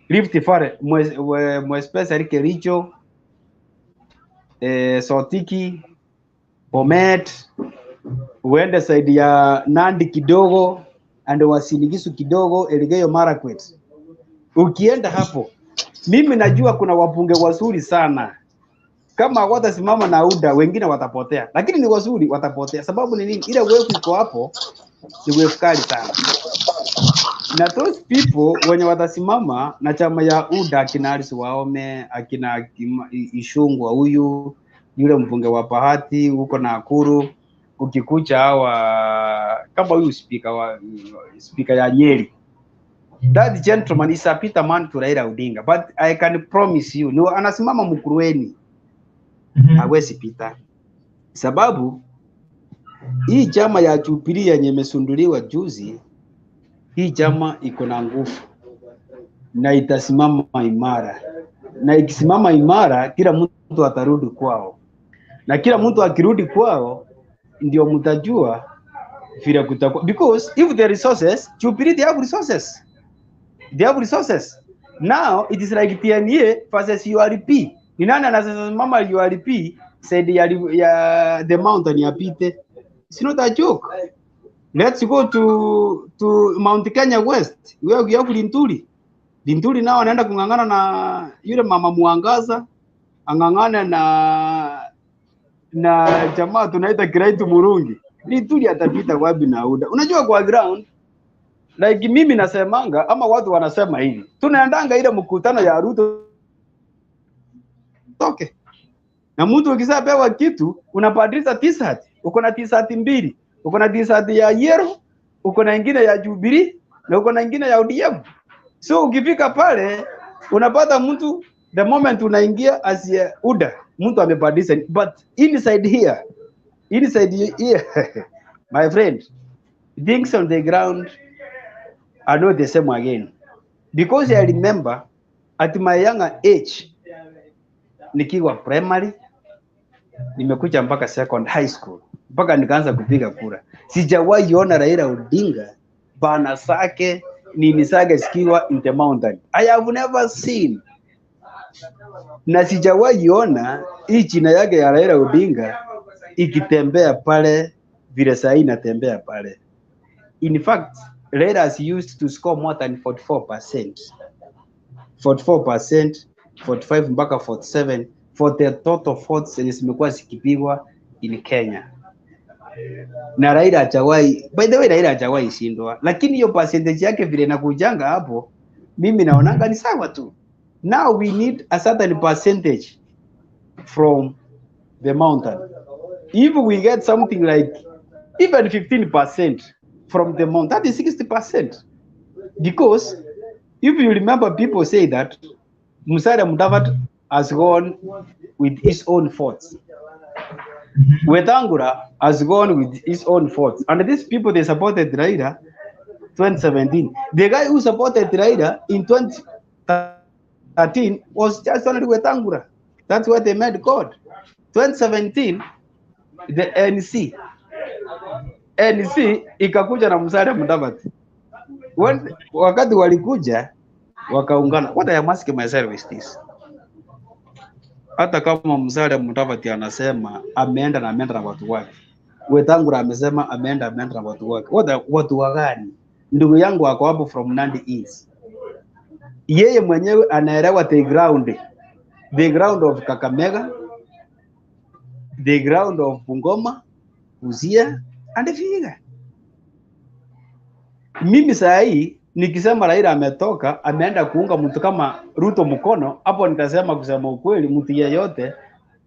S4: Rift Valley, more especially Kericho, Sotiki, Bomet, uende side ya Nandi kidogo, and Wasinigisu kidogo, Elgeyo Marakwet. Ukienda hapo, mimi najua kuna wabunge wazuri sana. Kama watasimama na UDA, wengine watapotea. Lakini ni wazuri watapotea. Sababu ni nini? Ile wewe iko hapo, ni wewe kali sana. Na those people wenye watasimama na chama ya UDA, akina Alice Waome, akina Ishungwa huyu, yule mbunge wa Bahati huko na Nakuru, ukikucha hawa kama huyu speaker ya Nyeri. That gentleman is a Peter man to Raila Odinga, but I can promise you, no, anasimama Mkurueni. Hawezi pita. Sababu hii chama ya Jubilee yenye imesunduliwa juzi, hii chama iko na nguvu na itasimama imara. Na ikisimama imara, kila mtu atarudi kwao. Na kila mtu akirudi kwao, ndio mtajua vile kutakuwa. Because if the resources, Jubilee they have resources. They have resources. Now it is like TNA versus URP. Ni nani anasimama URP said ya the mountain ya Pite? It's not a joke. Let's go to Mount Kenya West. Where we have Linturi. Linturi nao anaenda kungangana na yule mama Mwangaza, angangana na jamaa tunaita Kiraitu Murungi. Linturi atapita wapi na UDA? Unajua kwa ground, like mimi nasemanga ama watu wanasema hivi. Tunaendanga ile mkutano ya Ruto. Okay. Na mtu ukisapewa kitu, unabadilisha t-shirt. Uko na t-shirt mbili. Uko na t-shirt ya yellow, uko na nyingine ya Jubilee, na uko na nyingine ya ODM. So ukifika pale, unapata mtu the moment unaingia as a UDA, mtu amebadilisha. But inside here, my friend, things on the ground are not the same again. Because I remember at my younger age, nikiwa primary, nimekuja mpaka second high school, mpaka nikaanza kupiga kura. Sijawahi ona Raila Odinga bana zake nini zake sikiwa in the mountain. I have never seen. Na sijawahi ona hii jina yake ya Raila Odinga ikitembea pale vile saa hii inatembea pale. In fact, Raila has used to score more than 44%. 44%, 45 mpaka 47 for the total votes zenye zimekuwa zikipigwa in Kenya. Na Raila hajawahi, by the way, Raila hajawahi shindwa, lakini hiyo percentage yake vile inakujanga hapo, mimi naonanga ni sawa tu. Now we need a certain percentage from the mountain. If we get something like even 15% from the mountain, that is 60%. Because if you remember, people say that Musalia Mudavadi has gone with his own thoughts. Wetangula has gone with his own thoughts. And these people, they supported Raila 2017. The guy who supported Raila in 2013 was just only Wetangula. That's what they made God. 2017, the NC ikakuja na Musalia Mudavadi. Wakati walikuja, wakaungana. What I am asking myself is this. Hata kama Musalia Mudavadi anasema ameenda na watu wake, Wetangula amesema ameenda na watu wake. Watu wagani? Ndugu yangu wako hapo from Nandi East. Yeye mwenyewe anaelewa the ground of Kakamega, the ground of Bungoma, Busia and Vihiga. Mimi saa hii nikisema Raila ametoka ameenda kuunga mtu kama Ruto mkono, hapo nitasema kusema ukweli mtu yeyote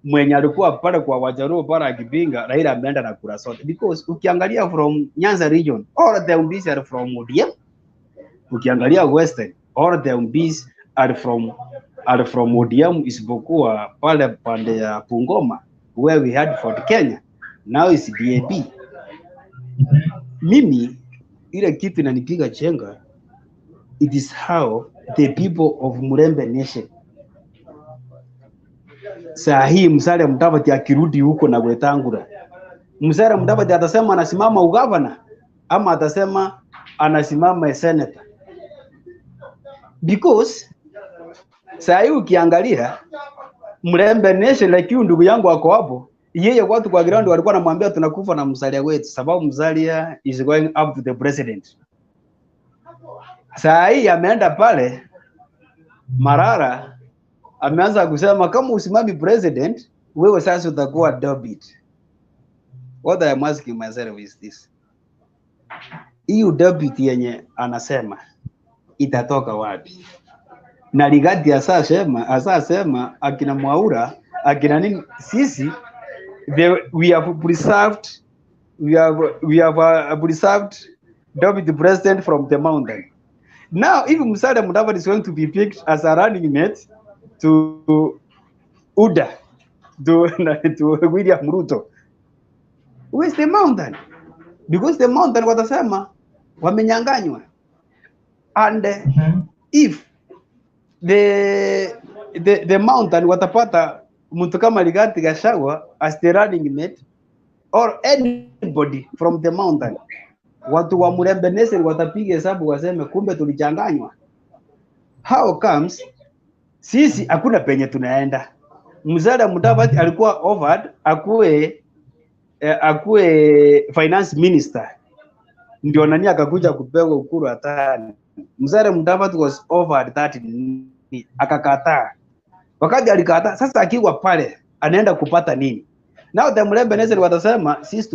S4: mwenye alikuwa pale kwa Wajaruo pale akipinga, Raila ameenda na kura zote, because ukiangalia from Nyanza region all the MPs are from ODM. Ukiangalia Western all the MPs are from ODM, isipokuwa pale pande ya Bungoma where we had Fort Kenya, now is DAP. Mimi ile kitu inanipiga chenga, it is how the people of Murembe Nation saa hii Musalia Mudavadi akirudi huko na Wetangula, Musalia Mudavadi atasema anasimama ugavana ama atasema anasimama senator? Because saa hii ukiangalia Murembe Nation, like you ndugu yangu wako hapo, yeye watu kwa ground walikuwa wanamwambia tunakufa na Musalia wetu, sababu Musalia is going up to the president. Saa hii ameenda pale Marara, ameanza kusema kama usimami president, wewe sasa utakuwa debit. What I am asking myself is this: hiyo debit yenye anasema itatoka wapi? Na Ligati asasema akina Mwaura akina nini, sisi we have preserved debit president from the mountain. Now if Musalia Mudavadi is going to be picked as a running mate to UDA, to William Ruto, who is the mountain? Because the mountain watasema wamenyanganywa, and if the mountain watapata mtu kama Ligati Gachagua as the running mate or anybody from the mountain, watu wa Murembe Nation watapiga hesabu waseme kumbe tulichanganywa. How comes sisi hakuna penye tunaenda? Musalia Mudavadi alikuwa offered akuwe finance minister, ndio nani akakuja kupewa Ukuru hatani. Musalia Mudavadi was offered that, akakataa. Wakati alikataa, sasa akiwa pale anaenda kupata nini? Now the Murembe Nation watasema sisi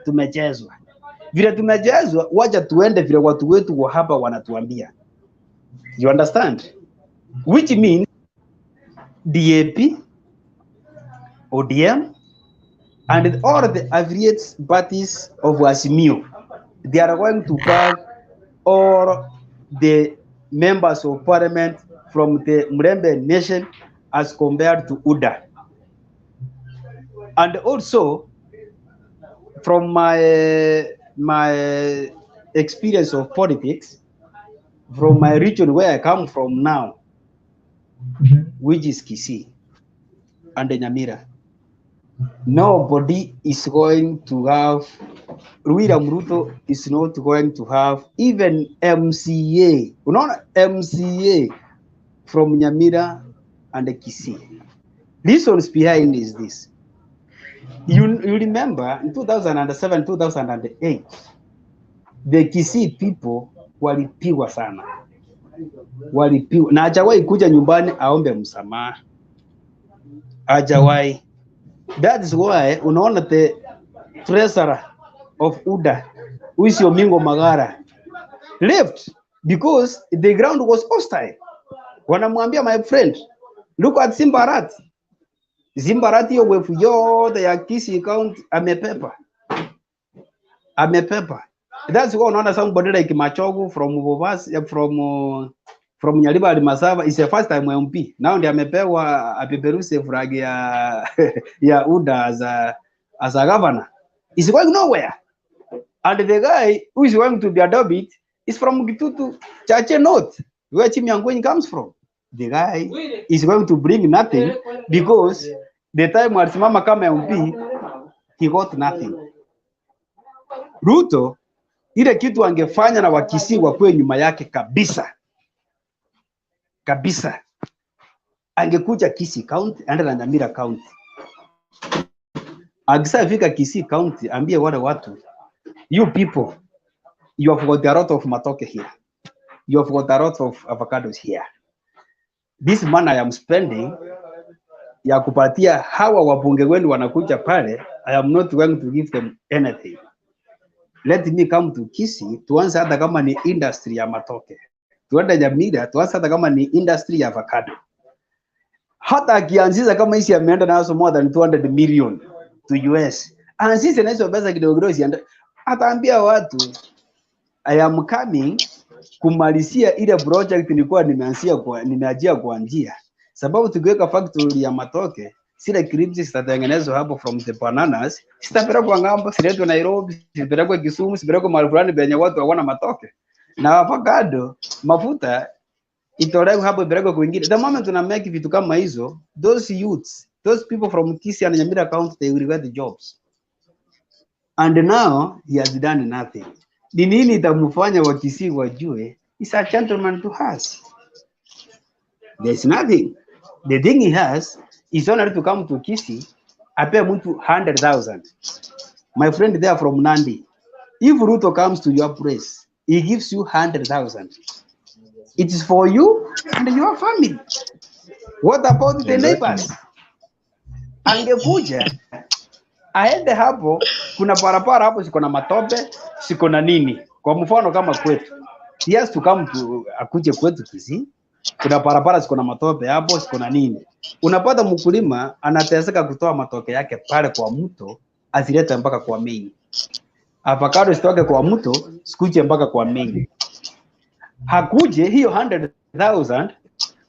S4: tumechezwa. Vile tumejazwa, wacha tuende vile watu wetu wa hapa wanatuambia. You understand? Which means DAP, ODM, and all the affiliate parties of Azimio, they are going to have all the members of parliament from the Murembe Nation as compared to UDA. And also, from my experience of politics, from my region where I come from now, which is Kisii and Nyamira, nobody is going to have, William Ruto is not going to have even MCA, not MCA from Nyamira and Kisii. Reasons behind is this. You remember in 2007, 2008, the Kisii people walipigwa sana. Walipigwa. Na hajawahi kuja nyumbani aombe msamaha. Hajawahi. That is why unaona the treasurer of UDA, Uisi Omingo Magara, left because the ground was hostile. Wanamwambia, my friend, look at Simbarat. Simbarat hiyo wefu yote ya Kisii County amepepa. That's why unaona somebody like Machogu from Bobas, from Nyaliba Alimasava is the first time MP. Now ndiye amepewa apeperuse flag ya UDA as a governor. He's going nowhere. And the guy who is going to be adopted is from Gitutu Chache North, where Chimiangweni comes from. The guy is going to bring nothing because the time alisimama kama MP, he got nothing. Ruto, ile kitu angefanya na Wakisii wakuwe nyuma yake kabisa, angekuja Kisii County and Nyamira County. Akisafika Kisii County, ambie wale watu, you people, you have got a lot of matoke here. You have got a lot of avocados here. This money I am spending ya kupatia hawa wabunge wenu wanakuja pale, I am not going to give them anything. Let me come to Kisii, tuanze hata kama ni industry ya matoke. Tuende Nyamira, tuanze hata kama ni industry ya avocado. hata akianzisha kama hisi ameenda nazo more than 200 million to US, anzisha na hizo pesa kidogo kidogo, sianda ataambia watu I am coming kumalizia ile project nilikuwa nimeanzia kuanzia, sababu tukiweka factory ya matoke, sile crips zitatengenezwa hapo from the bananas, sitapelekwa ng'ambo, siletwe Nairobi, sitapelekwa Kisumu, sitapelekwa mahali fulani penye watu hawana matoke, na avocado mafuta itolewe hapo ipelekwe kwingine. The moment tuna make vitu kama hizo, those youths, those people from Kisii and Nyamira County, they will get the jobs. And now he has done nothing. Ni nini itamfanya wa Kisii wajue he's a gentleman to us? There's nothing. The thing he has is only to come to Kisii, apea mtu 100,000. My friend there from Nandi, if Ruto comes to your place, he gives you 100,000. It is for you and your family. What about the neighbors? Angekuja aende hapo, kuna barabara hapo siko na matope, siko na nini. Kwa mfano kama kwetu, he has to come to akuje kwetu Kisii, kuna barabara siko na matope hapo, siko na nini. Unapata mkulima anateseka kutoa matoke yake pale kwa mto, azilete mpaka kwa main. Avocado sitoke kwa mto, sikuje mpaka kwa main. Hakuje hiyo 100,000,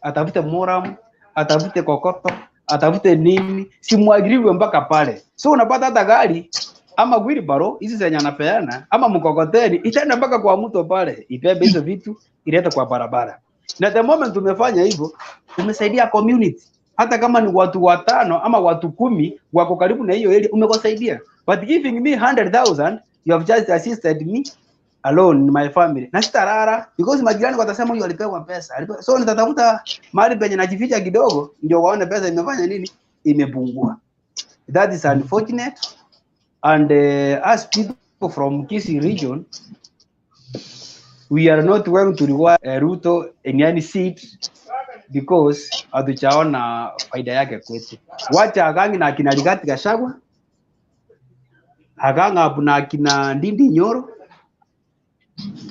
S4: atafute moram, atafute kokoto, atafute nini, simwagiliwe mpaka pale. So unapata hata gari ama wheelbarrow hizi zenye anapeana ama mkokoteni itaenda mpaka kwa mto pale, ibebe hizo vitu ilete kwa barabara. Na the moment tumefanya hivyo, tumesaidia community. Hata kama ni watu 5 ama watu 10 wako karibu na hiyo area, umekosaidia. But giving me 100,000, you have just assisted me alone in my family. Na sitarara because majirani watasema huyu alipewa pesa. So nitatafuta mahali penye najificha kidogo ndio waone pesa imefanya nini, imepungua. That is unfortunate. And as people from Kisii region, we are not going to reward Ruto in any seat because hatujaona faida yake kwetu. Wacha agangi na akina Rigathi Gachagua, aganga abuna akina Ndindi Nyoro,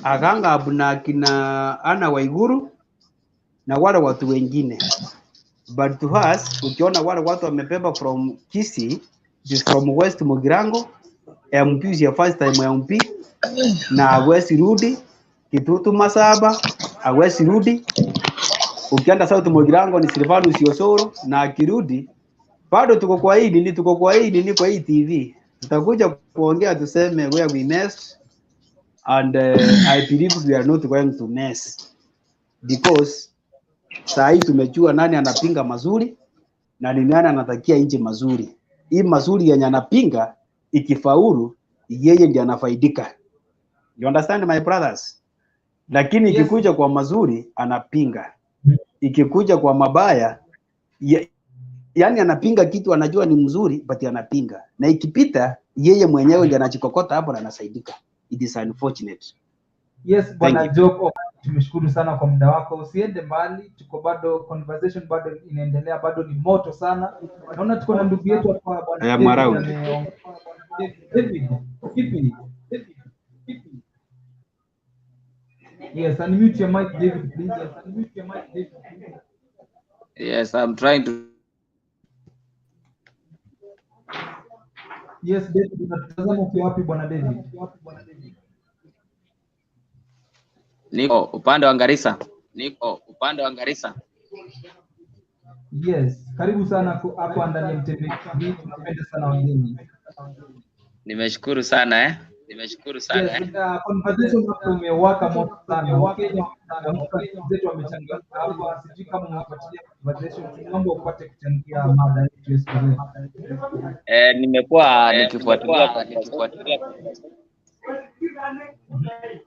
S4: aganga abuna akina Ana Waiguru na wale watu wengine. But to us, ukiona wale watu wamebeba from Kisii, just from West Mugirango, MP is your first time MP, na hawezi rudi Kitutu Masaba, hawezi rudi. Ukienda South Mugirango ni Silvanus Osoro, na akirudi bado tuko kwa hii nini kwa hii TV. Tutakuja kuongea tuseme where we messed, and I believe we are not going to mess because saa hii tumejua nani anapinga mazuri na ni nani anatakia nchi mazuri. Hii mazuri yenye anapinga ikifaulu, yeye ndiye anafaidika. You understand my brothers? Lakini ikikuja kwa mazuri anapinga, ikikuja kwa mabaya yani anapinga kitu anajua ni mzuri but anapinga, na ikipita yeye mwenyewe ndiye anachikokota hapo na anasaidika. It is unfortunate.
S1: Yes, bwana Joko, tumeshukuru sana kwa muda wako. Usiende mbali, tuko bado, conversation bado inaendelea, bado ni moto sana. Naona tuko na ndugu yetu hapa bwana David. Yes, unmute your mic David, please. Yes, unmute your mic David, please.
S6: Yes, I'm trying to.
S1: Yes, David, unatazama ukiwa wapi bwana David?
S6: Niko upande wa Garissa.
S1: Yes, karibu sana hapo ndani ya MTV. Tunapenda sana wageni.
S6: Nimeshukuru sana
S1: Yes, conversation hapo umewaka moto sana. Wakenya zetu wamechangia hapa, sijui kama unafuatilia conversation, tunaomba upate kuchangia mada yetu siku leo.
S6: Nimekuwa nikifuatilia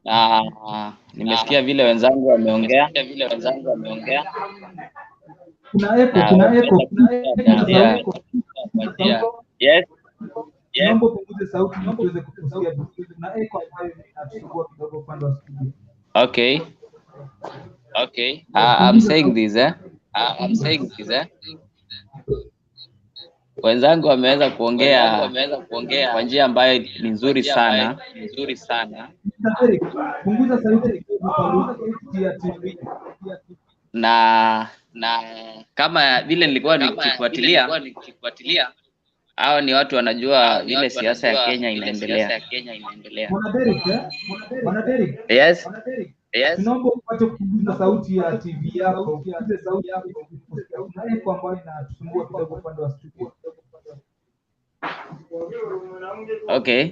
S6: na nimesikia vile wenzangu wameongea.
S1: Kuna echo.
S6: Yes.
S1: Naomba punguze sauti ili tuweze kukusikia vizuri. Kuna echo ambayo inatusumbua kidogo upande wa studio.
S6: Okay. I'm saying this Wenzangu wameweza kuongea kwa njia ambayo ni nzuri sana.
S1: Punguza sauti ya TV.
S6: na kama vile nilikuwa nikifuatilia, hao ni watu wanajua vile siasa ya Kenya inaendelea.
S1: Bwana Derek, Bwana Derek,
S6: Yes.
S1: tunaomba upate kupunguza sauti ya TV yako, upunguze sauti yako, kuna echo ambayo inatusumbua kidogo upande wa studio.
S6: Okay.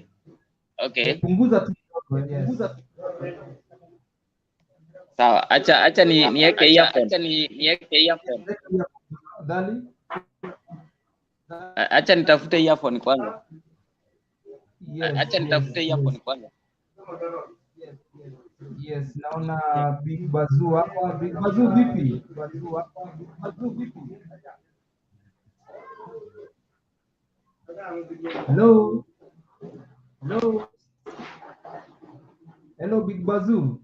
S1: Punguza tu kidogo, yes.
S6: Sawa, acha niweke earphone.
S1: Dali,
S6: Acha nitafute earphone kwanza.
S1: yes, yes, naona Big Bazoo hapa. Big Bazoo vipi? Hello. Hello, Big Bazoo.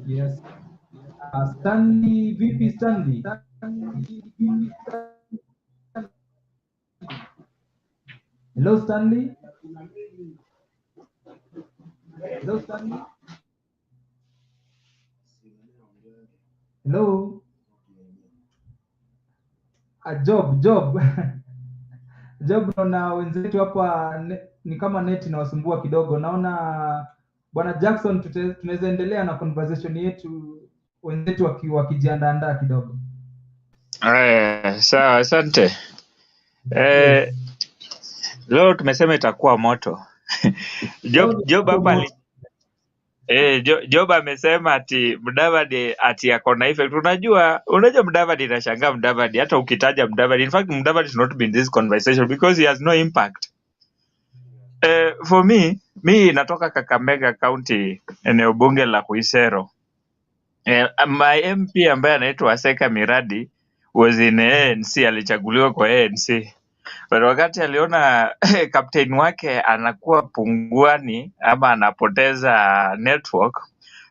S1: Yes. Stanley, vipi Stanley? Hello Stanley. Hello. Job. Job, naona wenzetu hapa ni kama net inawasumbua kidogo. Naona Bwana Jackson, tunaweza endelea na conversation yetu, wenzetu wakijiandaa kidogo.
S5: Sawa, asante. Leo tumesema itakuwa moto. Job hapa Job amesema ati Mudavadi ati ako na effect. Unajua Mudavadi, nashangaa Mudavadi, hata ukitaja Mudavadi, in fact Mudavadi should not be in this conversation because he has no impact. For me natoka Kakamega County, eneo bunge la Kuisero. My MP ambaye anaitwa Aseka Miradi was in ANC, alichaguliwa kwa ANC. But wakati aliona captain wake anakuwa punguani ama anapoteza network,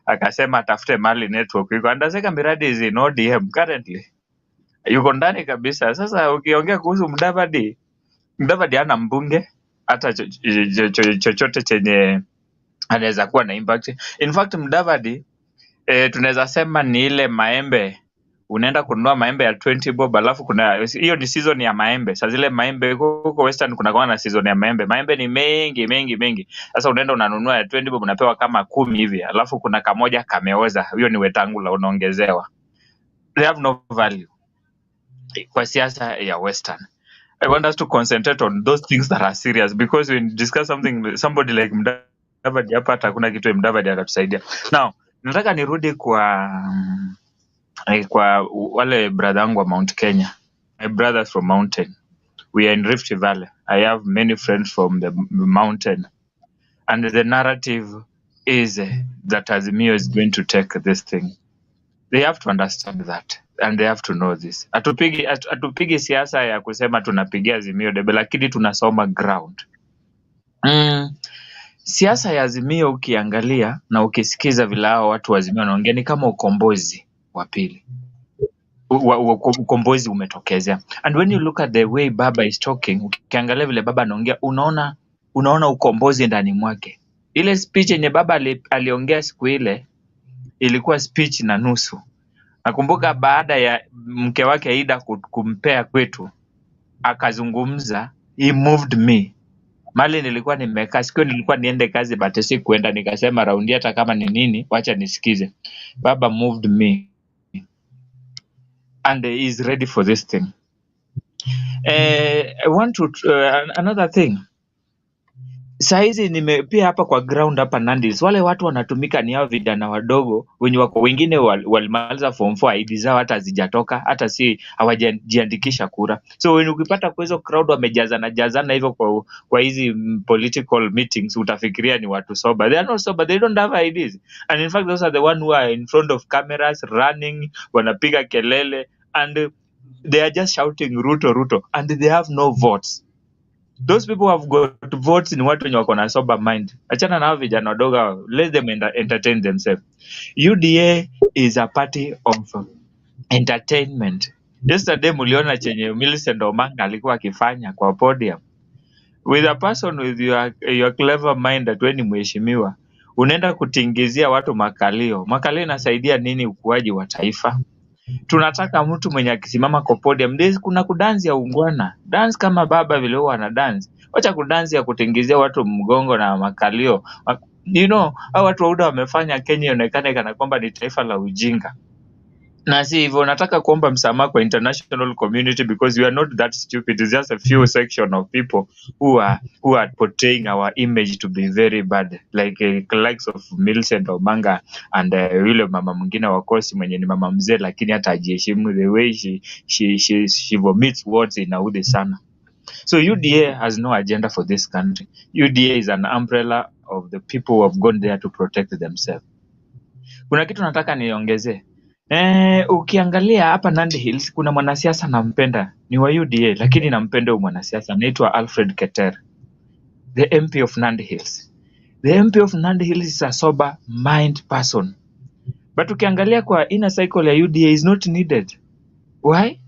S5: akasema atafute mali network iko. And Aseka Miradi is in ODM currently, yuko ndani kabisa. Sasa ukiongea kuhusu Mudavadi hana mbunge hata chochote chenye anaweza kuwa na impact. In fact Mudavadi tunaweza sema ni ile maembe, unaenda kununua maembe ya 20 bob, alafu kuna hiyo ni season ya maembe. Sasa zile maembe huko Western kuna na season ya maembe ni mengi. Sasa unaenda unanunua ya 20 bob, unapewa kama 10 hivi, alafu kuna kamoja kameoza, hiyo ni wetangula unaongezewa. They have no value kwa siasa ya Western. I want us to concentrate on those things that are serious, because when you discuss somebody like Mudavadi hapa, hata kuna kitu Mudavadi akatusaidia. Now nataka nirudi kwa wale brother wangu wa Mount Kenya, my brothers from mountain. We are in Rift Valley. I have many friends from the mountain, and the narrative is that Azimio is going to take this thing. They have to understand that, and they have to know this. Atupigi siasa ya kusema tunapigia Azimio debe, lakini tunasoma ground. Siasa ya Azimio ukiangalia na ukisikiza vile hao watu wa Azimio wanaongea ni kama ukombozi wa pili. Ukombozi umetokezea. And when you look at the way Baba is talking, ukiangalia vile Baba anaongea, unaona ukombozi ndani mwake. Ile speech yenye Baba aliongea siku ile ilikuwa speech na nusu. Nakumbuka baada ya mke wake Aida kumpea kwetu, akazungumza, he moved me. Mali nilikuwa nimekaa, siku nilikuwa niende kazi but si kuenda, nikasema raundi hata kama ni nini wacha nisikize. Baba moved me and he is ready for this thing. I want to another thing. Saizi pia hapa kwa ground hapa Nandi, wale watu wanatumika ni hao vijana wadogo wenye wako wengine walimaliza form 4, ID zao hata hazijatoka, hata si hawajiandikisha kura. So when ukipata kwa hizo crowd wamejazana hivyo kwa hizi political meetings, utafikiria ni watu sober. They are not sober, they don't have IDs. And in fact those are the one who are in front of cameras running, wanapiga kelele, and they are just shouting Ruto, and they have no votes. Those people who have got votes ni watu wenye wako na sober mind. Achana na hao vijana wadogo, let them entertain themselves. UDA is a party of entertainment. Yesterday muliona chenye Millicent Omanga alikuwa akifanya kwa podium. with a person with your clever mind that wewe ni mheshimiwa, unaenda kutingizia watu makalio. Makalio inasaidia nini ukuaji wa taifa? Tunataka mtu mwenye akisimama kwa podium, kuna kudansi ya ungwana, dance kama baba vile huwa ana dance. Wacha kudansi ya kutingizia watu mgongo na makalio. Hao watu wa UDA wamefanya Kenya ionekane kana kwamba ni taifa la ujinga. Na si hivyo, nataka kuomba msamaha kwa international community because we are not that stupid. It's just a few section of people who are portraying our image to be very bad, like likes of Millicent Omanga and yule mama mwingine wa Kosi mwenye ni mama mzee lakini hata hajiheshimu, the way she vomits words inaudhi sana. So UDA has no agenda for this country. UDA is an umbrella of the people who have gone there to protect themselves. Kuna kitu nataka niongezee. Ukiangalia hapa Nandi Hills kuna mwanasiasa nampenda, ni wa UDA lakini nampenda huyo mwanasiasa, anaitwa Alfred Keter, the MP of Nandi Hills. The MP of Nandi Hills is a sober mind person. But ukiangalia kwa inner cycle ya UDA is not needed. Why?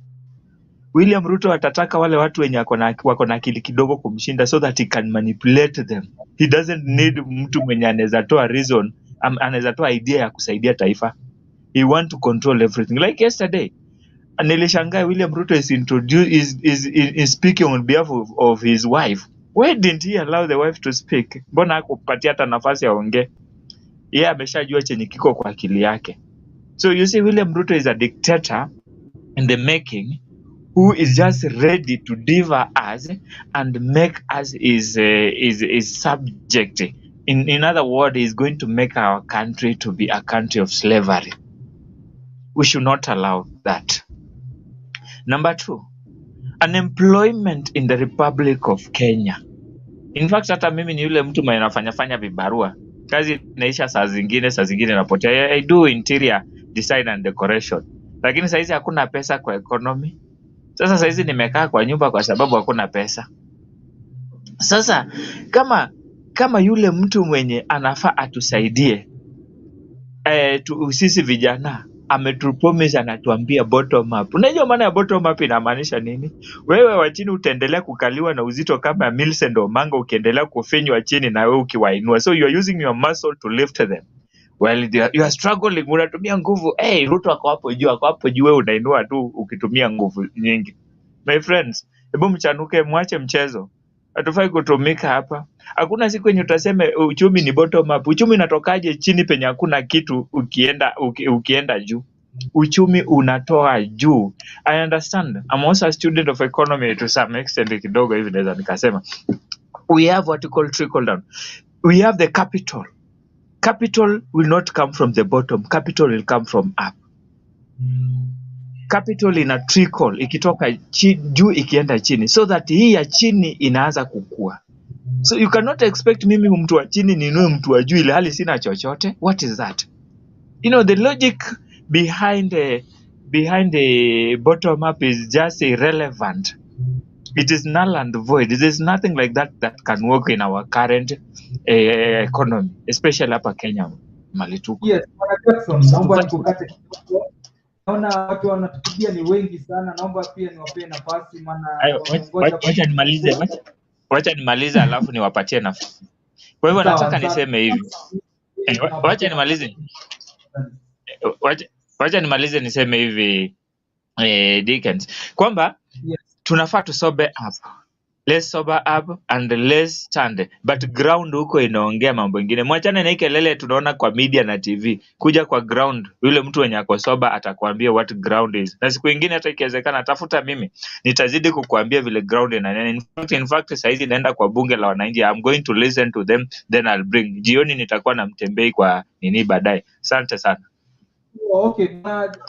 S5: William Ruto atataka wale watu wenye wako na akili kidogo kumshinda so that he can manipulate them. He doesn't need mtu mwenye anaweza toa reason, anaweza toa idea ya kusaidia taifa. He want to control everything. Like yesterday, nilishangaa William Ruto is speaking on behalf of his wife. Why didn't he allow the wife to speak? Mbona hakupatia hata nafasi aongee? Yeye ameshajua chenye kiko kwa akili yake. So you see, William Ruto is a dictator in the making, who is just ready to devour us and make us is subject. In other words, he is going to make our country to be a country of slavery. We should not allow that. Number 2, unemployment in the Republic of Kenya. In fact, hata mimi ni yule mtu mwenye anafanya vibarua. Kazi inaisha saa zingine napotea. I do interior design and decoration. Lakini saa hizi hakuna pesa kwa economy. Sasa saa hizi nimekaa kwa nyumba kwa sababu hakuna pesa. Sasa kama yule mtu mwenye anafaa atusaidie, sisi vijana, ametupromise anatuambia bottom up. Unajua maana ya bottom up inamaanisha nini? Wewe wa chini utaendelea kukaliwa na uzito kama Millicent Omanga ukiendelea kufinywa chini na wewe ukiwainua. So you are using your muscle to lift them. Well, you are struggling, unatumia nguvu. Ruto ako hapo juu, wewe unainua tu ukitumia nguvu nyingi. My friends, hebu mchanuke, mwache mchezo. Hatufai kutumika hapa. Hakuna siku yenye utaseme uchumi ni bottom up. Uchumi unatokaje chini penye hakuna kitu ukienda juu? Uchumi unatoa juu. I understand. I'm also a student of economy to some extent kidogo hivi naweza nikasema. We have what we call trickle down. We have the capital. Capital will not come from the bottom. Capital will come from up. Capital ina trickle ikitoka juu ikienda chini, so that hii ya chini inaanza kukua. So you cannot expect mimi mtu wa chini ninue mtu wa juu ile hali sina chochote. What is that? The logic behind the bottom up is just irrelevant. It is null and void. There is nothing like that can work in our current economy, especially hapa Kenya malituko.
S1: Yes, Jackson, naomba nikukate kidogo. Naona watu wanatupigia ni wengi sana, naomba pia niwapee nafasi maana
S5: wacha nimalize alafu niwapatie nafasi. Kwa hivyo nataka niseme hivi. Wacha nimalize niseme hivi Dickens kwamba tunafaa tusobe up. Let's sober up and let's stand. But ground huko inaongea mambo mengine. Mwachane na hii kelele tunaona kwa media na TV. Kuja kwa ground, yule mtu mwenye ako sober atakwambia what ground is. Na siku nyingine hata ikiwezekana tafuta mimi, nitazidi kukuambia vile ground ina nini. In fact saizi naenda kwa bunge la wananchi. I'm going to listen to them, then I'll bring. Jioni nitakuwa na mtembei kwa nini baadaye. Asante sana.
S1: Okay,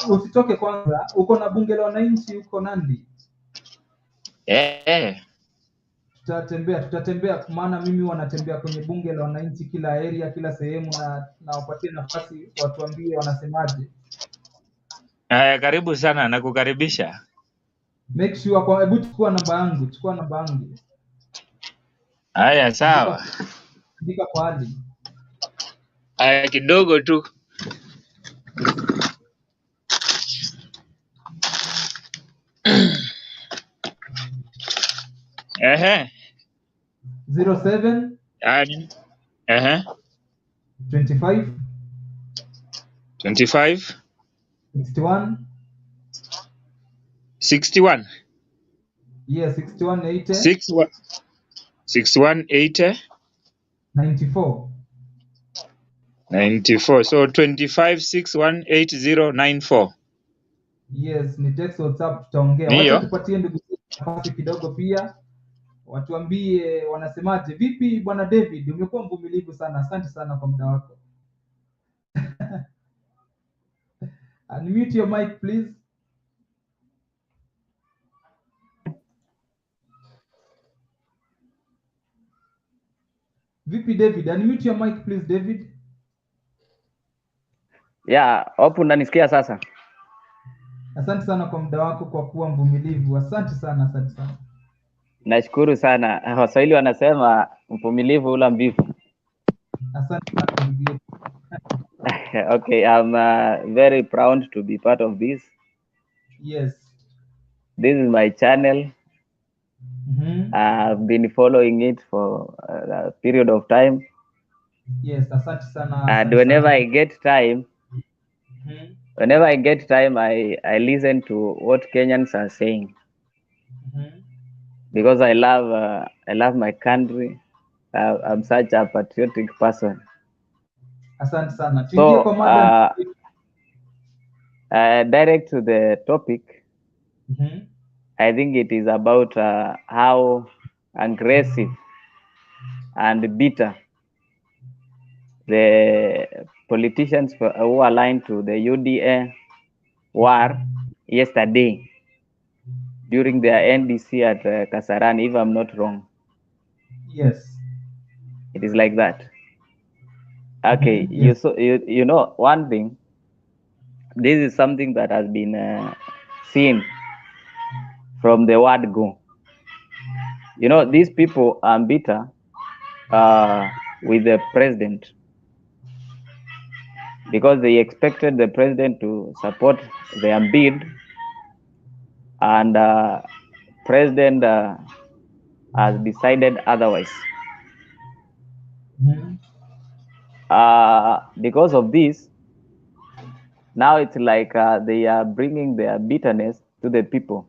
S1: usitoke kwanza. Uko na bunge la wananchi uko Nandi? Tutatembea maana mimi wanatembea kwenye bunge la wananchi kila area, kila sehemu, na wapatie nafasi watuambie wanasemaje.
S5: Karibu sana, nakukaribisha.
S1: Make sure hebu chukua namba yangu.
S5: Haya, sawa.
S1: Andika kwa hali.
S5: Kidogo tu.
S1: 07 25
S5: 25
S1: 61
S5: 61
S1: yeah 61 80
S5: 61 80
S1: 94.
S5: 94. So 25 61 80 94.
S1: Yes, ni text WhatsApp, tutaongea.
S5: Ndio.
S1: Wacha tupatie ndugu nafasi kidogo pia, watuambie wanasemaje. Vipi bwana David, umekuwa mvumilivu sana, asante sana kwa muda wako. Unmute your mic please. Vipi David, unmute your mic please David.
S6: Yeah, hope unanisikia sasa.
S1: Asante sana kwa muda wako, kwa kuwa mvumilivu. Asante sana, asante sana.
S6: Nashukuru sana. Waswahili wanasema mvumilivu hula mbivu.
S1: Asante sana ndugu yetu.
S6: Okay, I'm very proud to be part of this.
S1: Yes.
S6: This is my channel. I've been following it for a period of time.
S1: Yes, asante sana.
S6: And whenever I get time, I listen to what Kenyans are saying. Because I love my country. I'm such a patriotic person.
S1: Asante sana.
S6: So, direct to the topic, I think it is about how aggressive and bitter the politicians who aligned to the UDA were yesterday during their NDC at Kasarani, if I'm not wrong.
S1: Yes.
S6: It is like that. Okay, yes. You know one thing. This is something that has been seen from the word go. You know, these people are bitter with the president because they expected the president to support their bid, and president has decided otherwise. Because of this, now it's like they are bringing their bitterness to the people,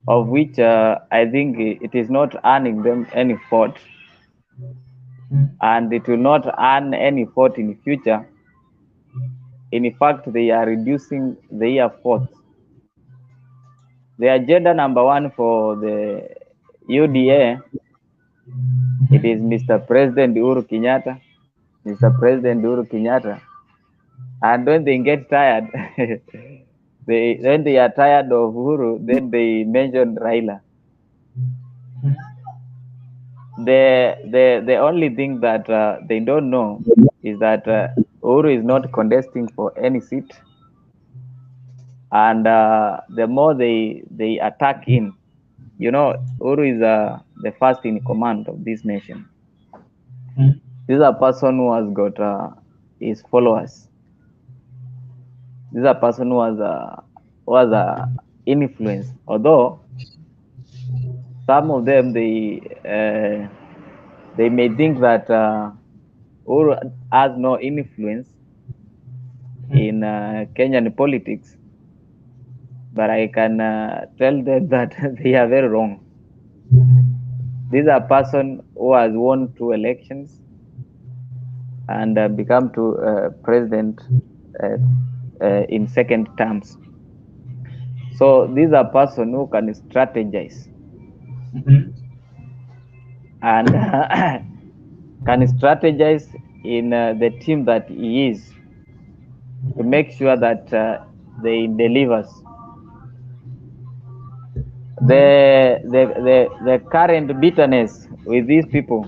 S6: of which I think it is not earning them any fault, and it will not earn any fault in the future. In fact, they are reducing their efforts. The agenda number one for the UDA, it is Mr. President Uhuru Kenyatta, Mr. President Uhuru Kenyatta. And when they get tired, when they are tired of Uhuru, then they mention Raila. The only thing that they don't know is that Uhuru is not contesting for any seat, and the more they attack him, you know, Uhuru is the first in command of this nation. This is a person who has got his followers. This is a person who has a influence. Although some of them they may think that Uhuru has no influence in Kenyan politics, but I can tell them that they are very wrong. This is a person who has won 2 elections and become president in second terms. So this is a person who can strategize and can strategize in the team that he is to make sure that they delivers. The current bitterness with these people,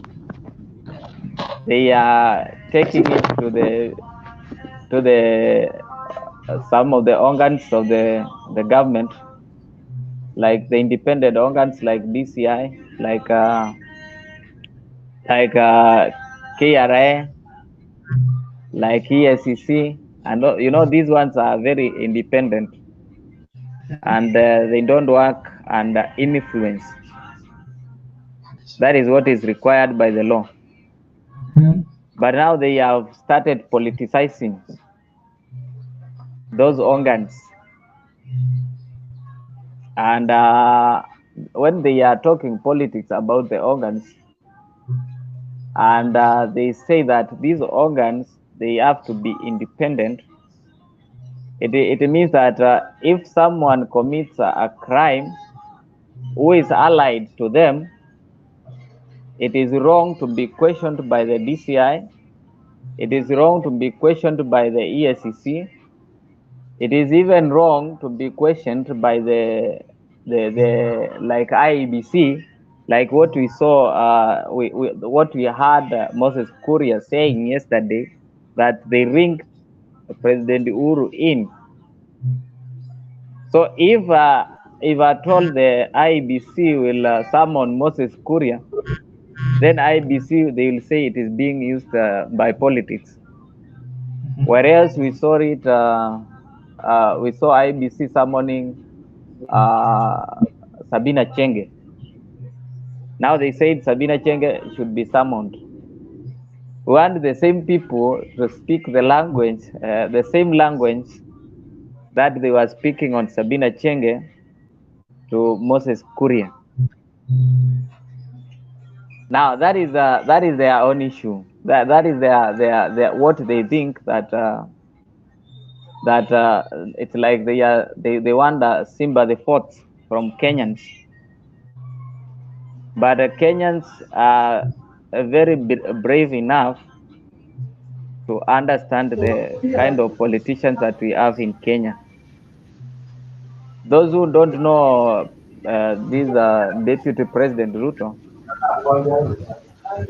S6: they are taking it to the some of the organs of the government, like the independent organs like DCI, like KRA, like ESCC, and you know, these ones are very independent and they don't work under influence. That is what is required by the law. But now they have started politicizing those organs. And when they are talking politics about the organs, and they say that these organs, they have to be independent, it means that if someone commits a crime who is allied to them, it is wrong to be questioned by the DCI. It is wrong to be questioned by the ESCC. It is even wrong to be questioned by the like IEBC, like what we saw, what we heard Moses Kuria saying yesterday, that they ringed President Uhuru in. So if I told the IEBC will summon Moses Kuria, then IEBC, they will say it is being used by politics. Whereas we saw it, we saw IEBC summoning Sabina Chenge. Now they said Sabina Chenge should be summoned. We want the same people to speak the language, the same language that they were speaking on Sabina Chenge to Moses Kuria. Now that is their own issue. That is their what they think that it's like they want Simba the Fourth from Kenyans. But Kenyans are very brave enough to understand the kind of politicians that we have in Kenya. Those who don't know this Deputy President Ruto,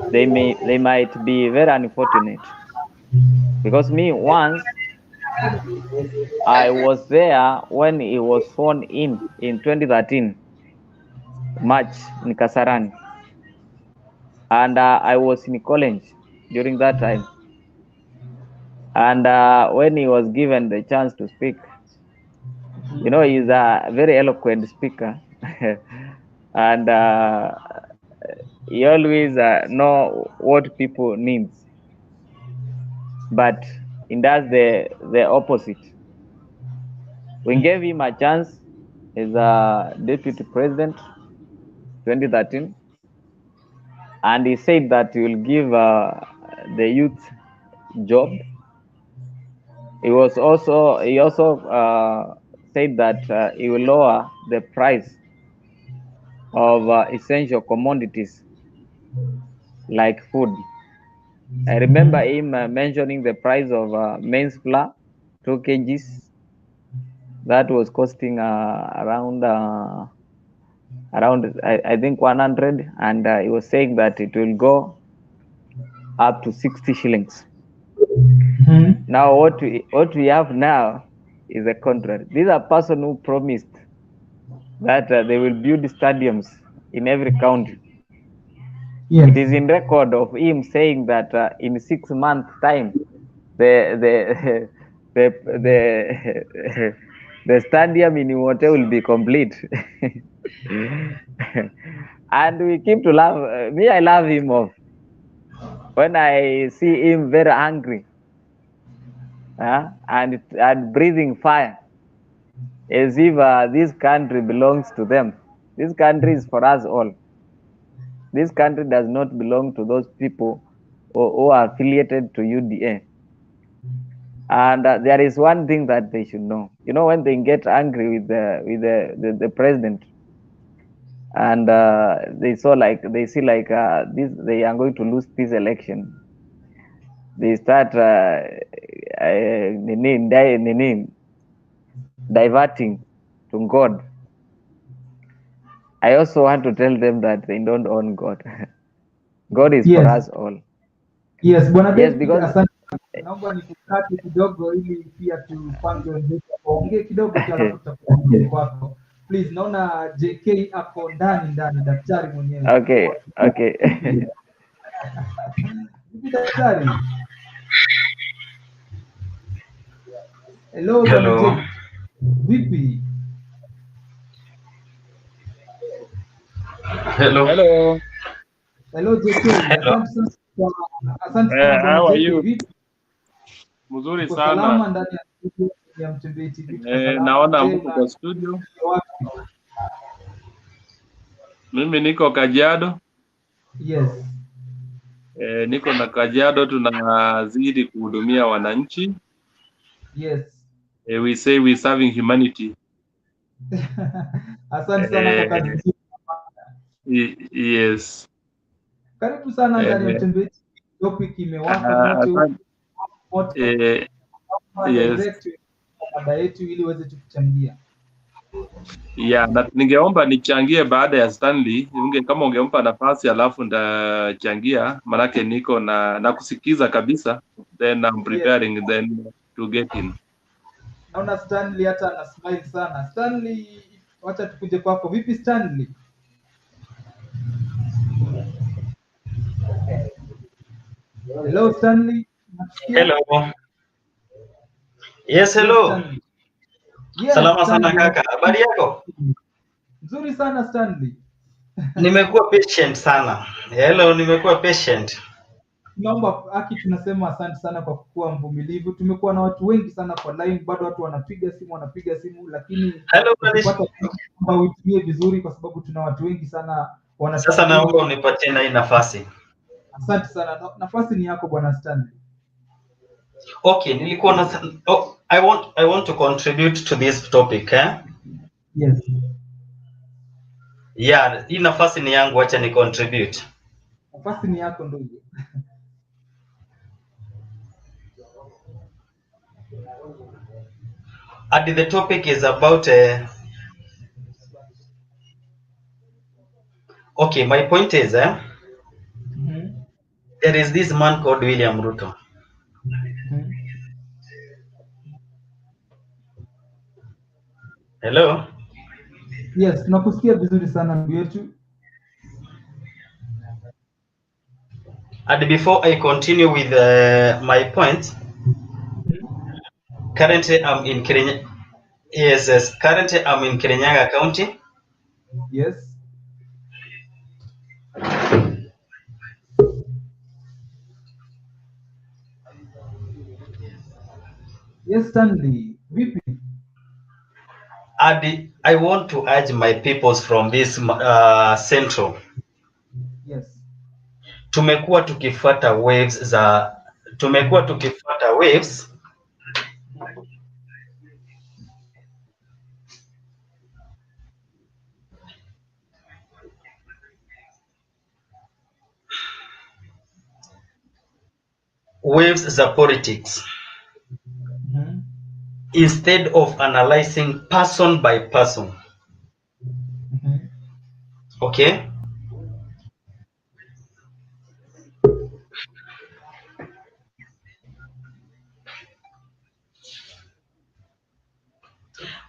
S6: they might be very unfortunate, because me once I was there when he was sworn in 2013 March in Kasarani, and I was in college during that time. And when he was given the chance to speak, you know, he's a very eloquent speaker, and he always know what people needs, but he does the opposite. We gave him a chance as a deputy president 2013, and he said that he will give the youth job. He also said that he will lower the price of essential commodities like food. I remember him mentioning the price of maize flour, 2 kgs. That was costing around I think 100, and he was saying that it will go up to 60 shillings. Now what we have now is the contrary. This is a person who promised that they will build stadiums in every county. Yes. It is in record of him saying that in 6 months' time, the stadium in Imote will be complete. And we keep to laugh. Me, I love him off when I see him very angry and breathing fire, as if this country belongs to them. This country is for us all. This country does not belong to those people who are affiliated to UDA. And there is one thing that they should know. You know, when they get angry with the president, and they see like this, they are going to lose this election. They start diverting to God. I also want to tell them that they don't own God. God is for us all.
S1: Yes,
S6: yes, because
S1: naomba nikukate kidogo ili pia tupange wenzetu waongee kidogo alafu tutakuja kwako. Please, naona JK hapo ndani daktari mwenyewe.
S6: Okay.
S1: Daktari. Hello. Vipi?
S7: Hello.
S1: Hello JK,
S7: Hello.
S1: asante sana bwana
S7: How are
S1: JK.
S7: you?
S1: Vipi?
S7: Mzuri
S1: Uko
S7: sana.
S1: salama ndani ya studio ya Mtembei TV? Tuko salama.
S7: Naona
S1: Je,
S7: mko kwa studio.
S1: wapi?
S7: Mimi niko Kajiado.
S1: Yes.
S7: Niko na Kajiado, tunazidi kuhudumia wananchi.
S1: Yes.
S7: We say we serving humanity.
S1: Asante sana kwa kazi nzuri.
S7: Yes.
S1: Karibu sana ndani ya Mtembei TV. Topic imewaka moto.
S7: Yes.
S1: Direct mada yetu ili uweze kuchangia.
S7: Yeah, na ningeomba nichangie baada ya Stanley. Kama ungempa nafasi alafu ndachangia, manake niko na kusikiza kabisa, then I'm preparing then to get in.
S1: Naona Stanley hata ana smile sana. Stanley, wacha tukuje kwako. Vipi Stanley? Hello Stanley.
S8: Hello. Yes, hello.
S1: Yes,
S8: salama sana
S1: Stanley.
S8: kaka. Habari yako?
S1: Nzuri sana Stanley.
S8: Nimekuwa patient sana. Hello, nimekuwa patient.
S1: Naomba Aki, tunasema asante sana kwa kuwa mvumilivu. Tumekuwa na watu wengi sana kwa line, bado watu wanapiga simu, lakini naomba uitumie vizuri kwa sababu tuna watu wengi sana
S8: Sasa naomba unipatie na hii nafasi.
S1: Asante sana. Nafasi ni yako bwana Stanley.
S8: Okay, nilikuwa na I want to contribute to this topic, eh?
S1: Yes.
S8: Yeah, hii nafasi ni yangu, acha ni contribute.
S1: Nafasi ni yako ndugu.
S8: And the topic is about okay, my point is there is this man called William Ruto. Hello?
S1: Yes, tunakusikia vizuri sana ndugu yetu.
S8: And before I continue with my point, currently I'm in Kenya. Yes, currently I'm in Kirinyaga County.
S1: Yes. Yes, Stanley. Vipi?
S8: And I want to urge my peoples from this central.
S1: Yes.
S8: Tumekuwa tukifuata waves za politics instead of analyzing person by person. Okay?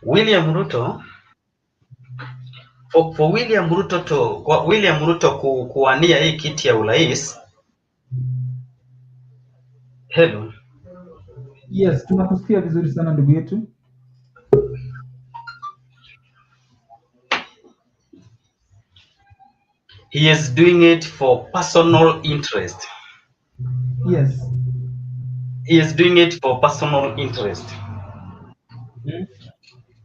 S8: William Ruto, for William Ruto kuwania hii kiti ya urais. Hello.
S1: Yes, tunakusikia vizuri sana ndugu yetu.
S8: He is doing it for personal interest.
S1: Yes.
S8: He is doing it for personal interest.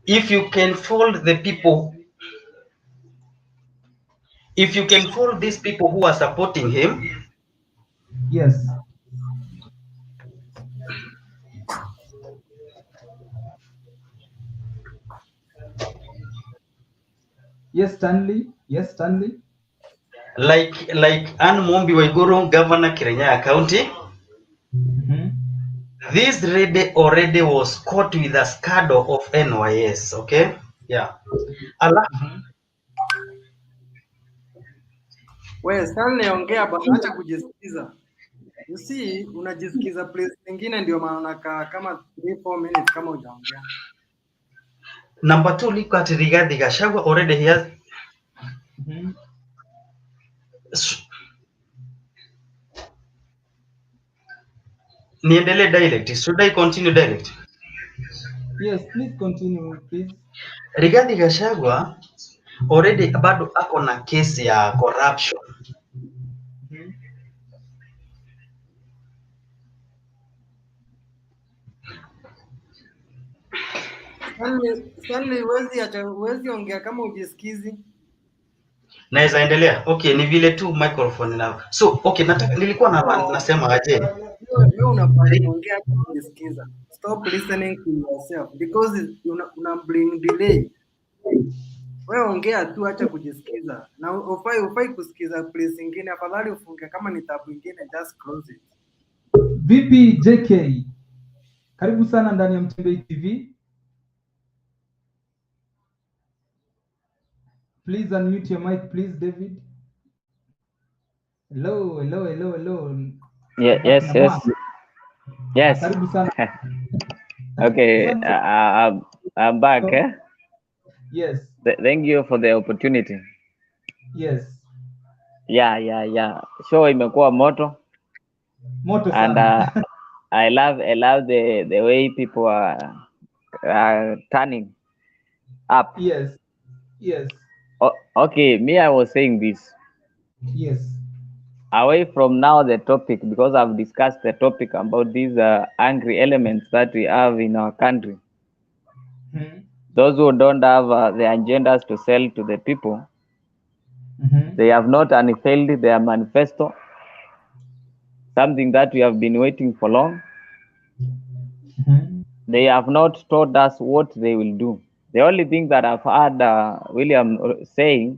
S8: If you can fold the people, if you can fold these people who are supporting him,
S1: yes. Yes, Stanley. Yes, Stanley.
S8: Like Ann Mombi Waiguru, Governor Kirinyaga County. This lady already was caught with a scandal of NYS, okay? Yeah.
S9: Wewe Stanley ongea bwana, acha kujisikiza. You see, unajisikiza place nyingine ndio maana unakaa kama 3-4 minutes kama hujaongea.
S8: Number 2, look at Rigathi Gachagua already he has Niendelee direct. Should I continue direct?
S1: Yes, please continue, please.
S8: Rigathi Gachagua already bado ako na kesi ya corruption.
S9: Stanley, huwezi ongea kama ujisikizi.
S8: Naweza endelea? Okay, ni vile tu microphone na. So, okay, nilikuwa nasema aje.
S9: Wewe unafaa kuongea kama ujisikiza. Stop listening to yourself because una bring delay. Wewe ongea tu, acha kujisikiza. Na ufai kusikiza place nyingine, afadhali ufunge kama ni tab nyingine, just close it.
S1: Vipi JK? Karibu sana ndani ya Mtembei TV. Please unmute your mic, please, David. Hello.
S6: Yes.
S1: Karibu sana.
S6: Okay, I'm back.
S1: Yes.
S6: Thank you for the opportunity.
S1: Yes.
S6: Yeah. Show imekuwa moto
S1: sana.
S6: And I love the way people are turning up.
S1: Yes.
S6: Okay, me, I was saying this.
S1: Yes.
S6: Away from now the topic, because I've discussed the topic about these angry elements that we have in our country. Those who don't have the agendas to sell to the people, they have not unveiled their manifesto, something that we have been waiting for long. They have not told us what they will do. The only thing that I've heard William saying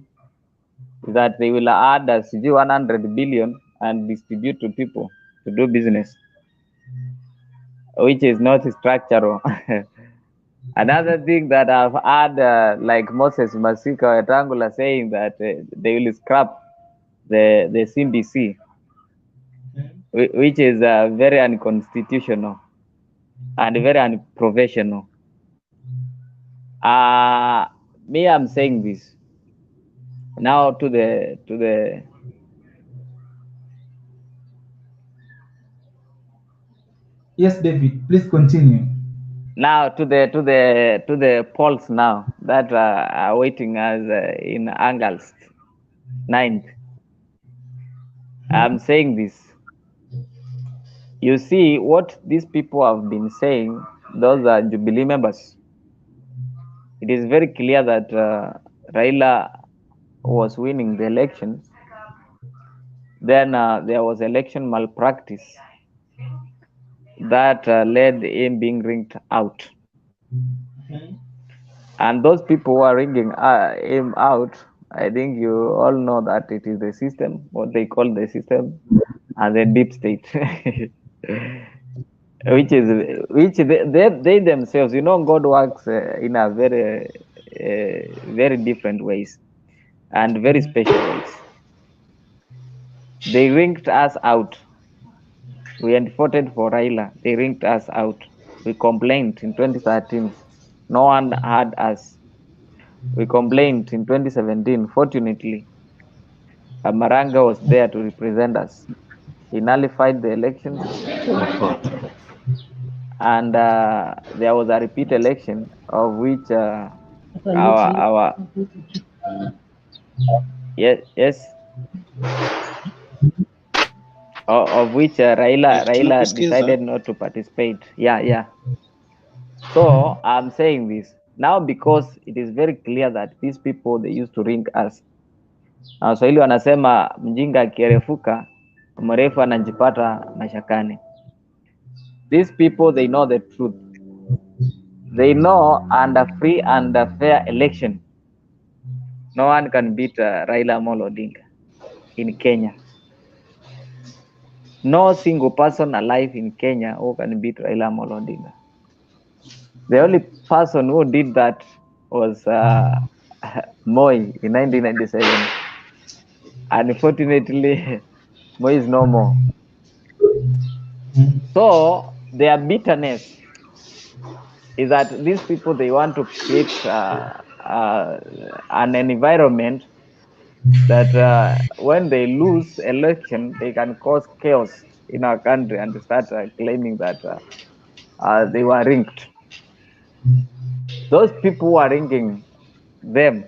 S6: is that they will add 100 billion and distribute to people to do business, which is not structural. Another thing that I've heard, like Moses Masika Wetangula saying that they will scrap the CBC, which is very unconstitutional and very unprofessional. Me, I'm saying this now to the
S1: Yes, David, please continue.
S6: Now to the polls now that are waiting us in August 9th. I'm saying this. You see what these people have been saying, those are Jubilee members. It is very clear that Raila was winning the elections. Then there was election malpractice that led him being ringed out. And those people who are ringing him out, I think you all know that it is the system, what they call the system, and the deep state, which they themselves, God works in a very very different ways and very special ways. They ringed us out. We had voted for Raila. They ringed us out. We complained in 2013. No one heard us. We complained in 2017. Fortunately, Amaranga was there to represent us. He nullified the elections, and there was a repeat election of which our yes of which Raila decided not to participate. Yeah. So I'm saying this now because it is very clear that these people, they used to ring us. Waswahili wanasema mjinga akierefuka mrefu anajipata mashakani. These people, they know the truth. They know under free and fair election, no one can beat Raila Amolo Odinga in Kenya. No single person alive in Kenya who can beat Raila Amolo Odinga. The only person who did that was Moi in 1997. Unfortunately, Moi is no more. So their bitterness is that these people, they want to create an environment that when they lose election, they can cause chaos in our country and start claiming that they were rigged. Those people who are ringing them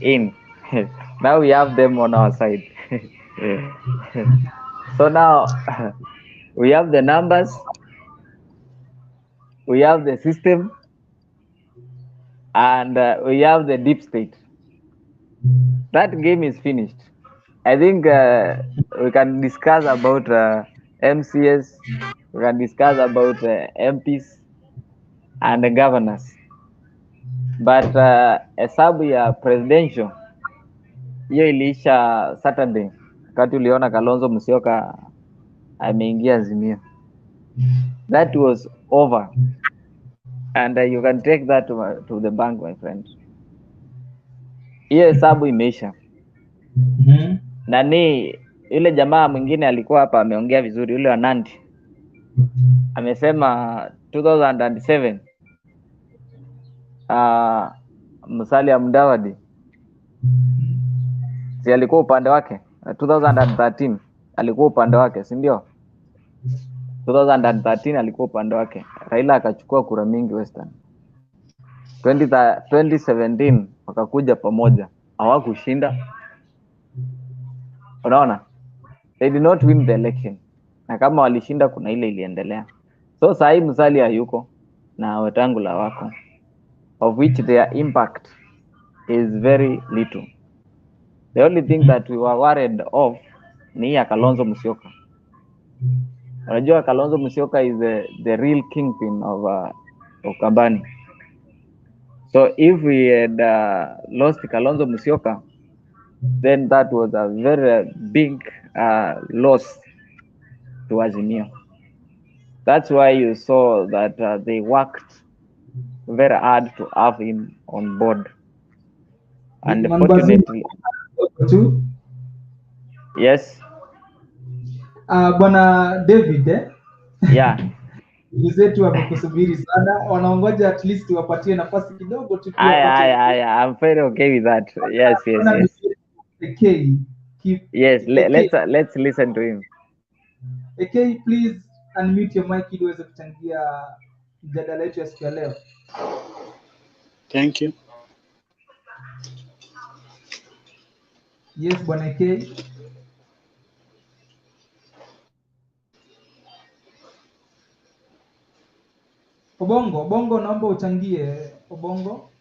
S6: in, now we have them on our side. So now we have the numbers. we have the system, and we have the deep state. That game is finished. I think we can discuss about MCS, we can discuss about MPs and the governors, but hesabu ya presidential hiyo iliisha Saturday wakati uliona Kalonzo Musyoka ameingia Azimio. That was over, and you can take that to the bank, my friend. Hiyo hesabu imeisha. Nani yule jamaa mwingine alikuwa hapa ameongea vizuri, yule wa Nandi amesema 2007 Musalia Mudavadi si alikuwa upande wake, 2013 alikuwa upande wake, si ndio? 2013 alikuwa upande wake, Raila akachukua kura mingi Western. 2017 wakakuja pamoja, hawakushinda. Unaona, they did not win the election, na kama walishinda kuna ile iliendelea. So saa hii Musalia hayuko na Wetangula wako, of which their impact is very little. The only thing that we were worried of ni ya Kalonzo Musyoka. Unajua Kalonzo Musyoka is the real kingpin of Ukambani. So if we had lost Kalonzo Musyoka, then that was a very big loss to Azimio. That's why you saw that they worked very hard to have him on board. And unfortunately, yes.
S1: Bwana David
S6: Yeah.
S1: ndugu zetu wamekusubiri sana, wanaongoja at least wapatie nafasi kidogo tu.
S6: I'm very okay with that. Yes. Yes, let's listen to him.
S1: Okay, please unmute your mic ili uweze kuchangia mjadala wetu ya siku ya leo.
S10: Thank you.
S1: Yes, Bwana AK. Obongo, naomba uchangie. Obongo.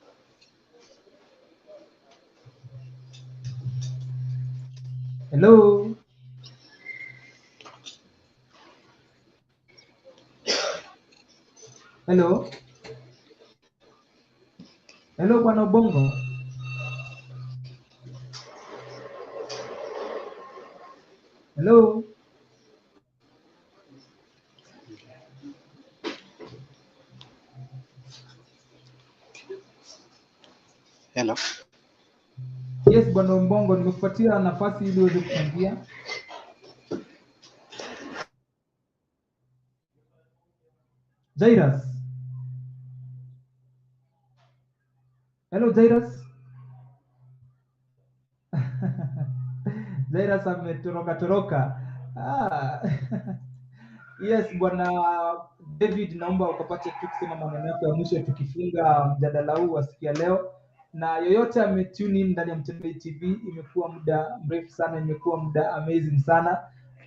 S1: Hello. Hello. Hello, Bwana Obongo. Hello.
S10: Hello.
S1: Yes, Bwana Obongo, nimekupatia nafasi ili uweze kuchangia. Jairus. Hello, Jairus. Jairus ametoroka. Yes, Bwana David, naomba ukapate tu kusema maneno yako ya mwisho tukifunga mjadala huu wa siku ya leo. Na yoyote ametune in ndani ya Mtembei TV, imekuwa muda mrefu sana, imekuwa muda amazing sana.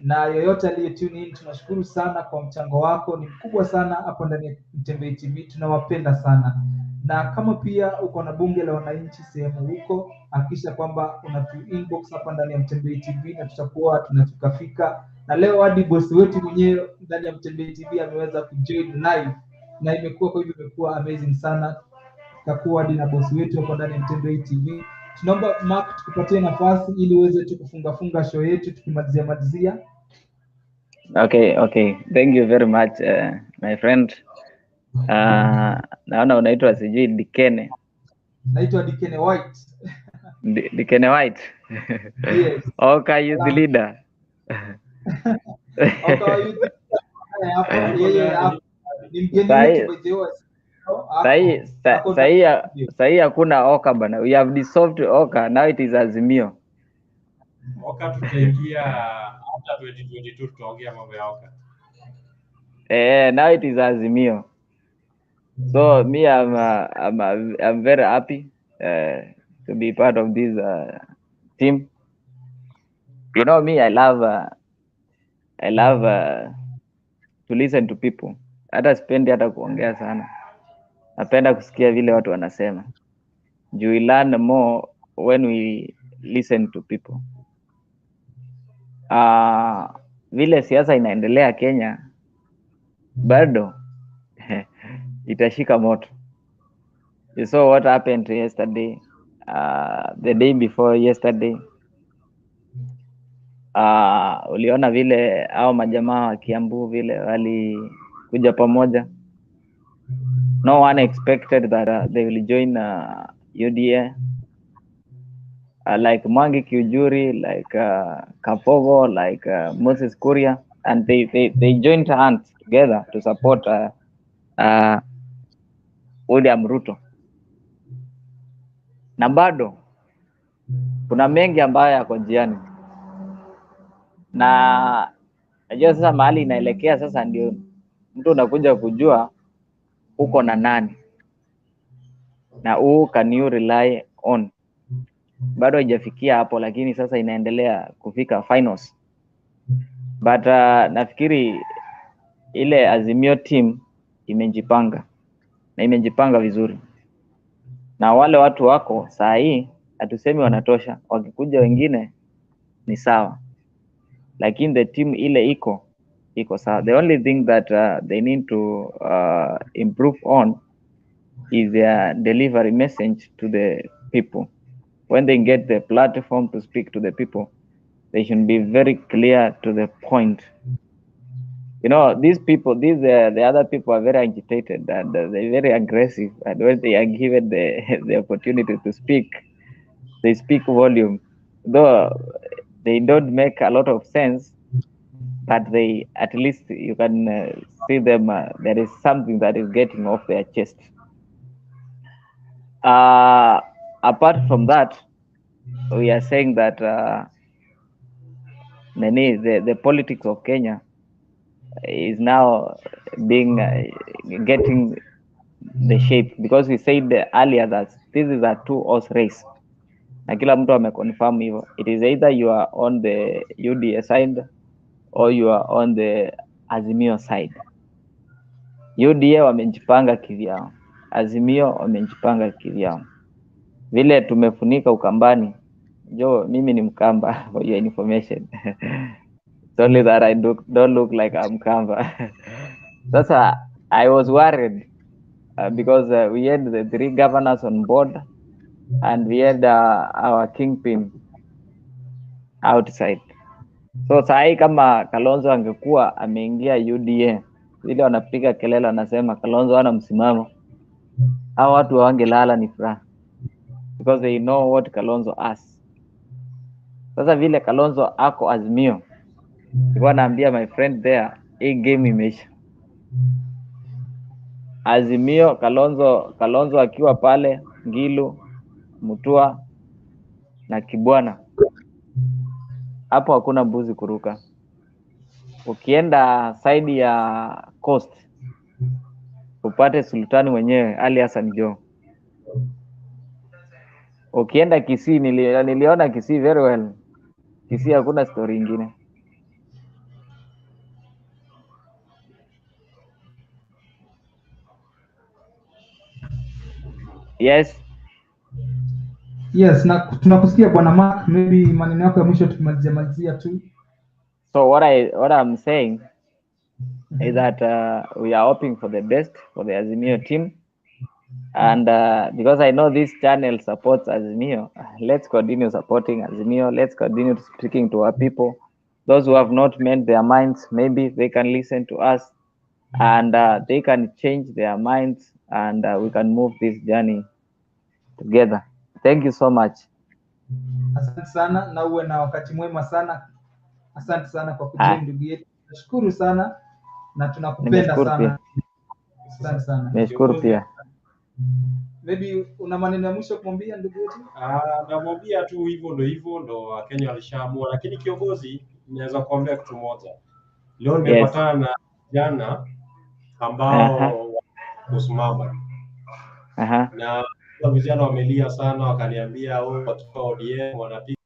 S1: Na yoyote aliyetune in, tunashukuru sana kwa mchango wako, ni mkubwa sana hapo ndani ya Mtembei TV, tunawapenda sana. Na kama pia uko na bunge la wananchi sehemu huko, hakikisha kwamba unatu inbox hapa ndani ya Mtembei TV na tutakuwa tunatukafika. Na leo hadi bosi wetu mwenyewe ndani ya Mtembei TV ameweza kujoin live, na imekuwa amazing sana. Tutakuwa hadi na bosi wetu hapo ndani ya Mtembei TV. Tunaomba Mark tukupatie nafasi ili uweze tu kufunga show yetu tukimalizia.
S6: Okay. Thank you very much my friend. Naona unaitwa sijui Dikene.
S1: Naitwa Dikene White.
S6: Dikene White.
S1: Yes.
S6: Okay, you the leader.
S1: Okay, you the leader. Ni mgeni wetu
S6: Sahi hakuna Oka bana. We have dissolved Oka, now it is Azimio.
S2: Oka tutaingia after 2022 tutaongea mambo ya Oka.
S6: Now it is Azimio. So me, I'm very happy to be part of this team. You know me, I love to listen to people. hata sipendi hata kuongea sana, napenda kusikia vile watu wanasema. We learn more when we listen to people. Vile siasa inaendelea Kenya bado itashika moto. You saw what happened yesterday, the day before yesterday. Uliona vile hao majamaa wa Kiambu vile walikuja pamoja. No one expected that they will join UDA. Like Mwangi Kiujuri, like Kapogo, like Moses Kuria, and they joined hands together to support William Ruto. Na bado kuna mengi ambayo yako njiani, na najua sasa mahali inaelekea sasa ndio mtu unakuja kujua uko na nani na who can you rely on. Bado haijafikia hapo, lakini sasa inaendelea kufika finals. But nafikiri ile Azimio team imejipanga na imejipanga vizuri, na wale watu wako saa hii hatusemi wanatosha, wakikuja wengine ni sawa, lakini the team ile iko sawa. The only thing that they need to improve on is their delivery message to the people. When they get the platform to speak to the people, they should be very clear to the point. You know, these people, the other people are very agitated and they're very aggressive, and when they are given the opportunity to speak, they speak volume. Though they don't make a lot of sense, but they, at least you can see them, there is something that is getting off their chest. Apart from that, we are saying that the politics of Kenya is now being getting the shape, because we said earlier that this is a two-horse race, na kila mtu ameconfirm hivyo. It is either you are on the UDA side or you are on the Azimio side. UDA wamejipanga kivyao, Azimio wamejipanga kivyao. Vile tumefunika Ukambani, mimi ni Mkamba for your information. It's only that I don't look like I'm Mkamba. Sasa I was worried because we had the 3 governors on board and we had our kingpin outside. So sahi kama Kalonzo angekuwa ameingia UDA, vile wanapiga kelele wanasema Kalonzo hana msimamo, hao watu wangelala ni furaha, because they know what Kalonzo has. Sasa vile Kalonzo ako Azimio, nilikuwa naambia my friend there, hii game imeisha. Azimio, Kalonzo akiwa pale, Ngilu, Mutua na Kibwana, hapo hakuna mbuzi kuruka. Ukienda side ya Coast upate Sultani mwenyewe, Ali Hassan Joho. Ukienda Kisii, niliona Kisii very well. Kisii hakuna story ingine. Yes.
S1: Yes, na tunakusikia Bwana Mark, maybe maneno yako ya mwisho tumalizia tu.
S6: So what I'm saying is that we are hoping for the best for the Azimio team, and because I know this channel supports Azimio, let's continue supporting Azimio. Let's continue speaking to our people. Those who have not made their minds, maybe they can listen to us, and they can change their minds, and we can move this journey together. Thank you so much.
S1: Asante sana na uwe na wakati mwema sana. Asante sana kwa kujoin ndugu yetu. Nashukuru sana na tunakupenda sana. Asante sana.
S6: Nashukuru pia.
S1: Maybe una maneno ya mwisho kumwambia ndugu yetu?
S2: Namwambia tu hivyo ndo Wakenya walishaamua, lakini kiongozi, naweza kuambia kitu moja. Leo nimepatana na vijana ambao kusimama. Na vijana wamelia sana, wakaniambia watu wa ODM wanapiga.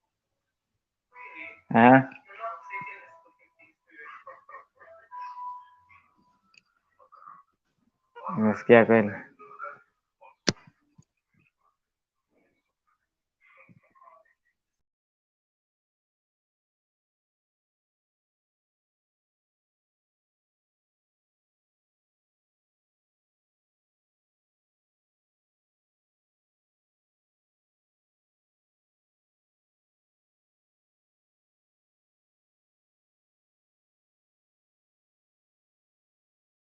S6: Unasikia kweli?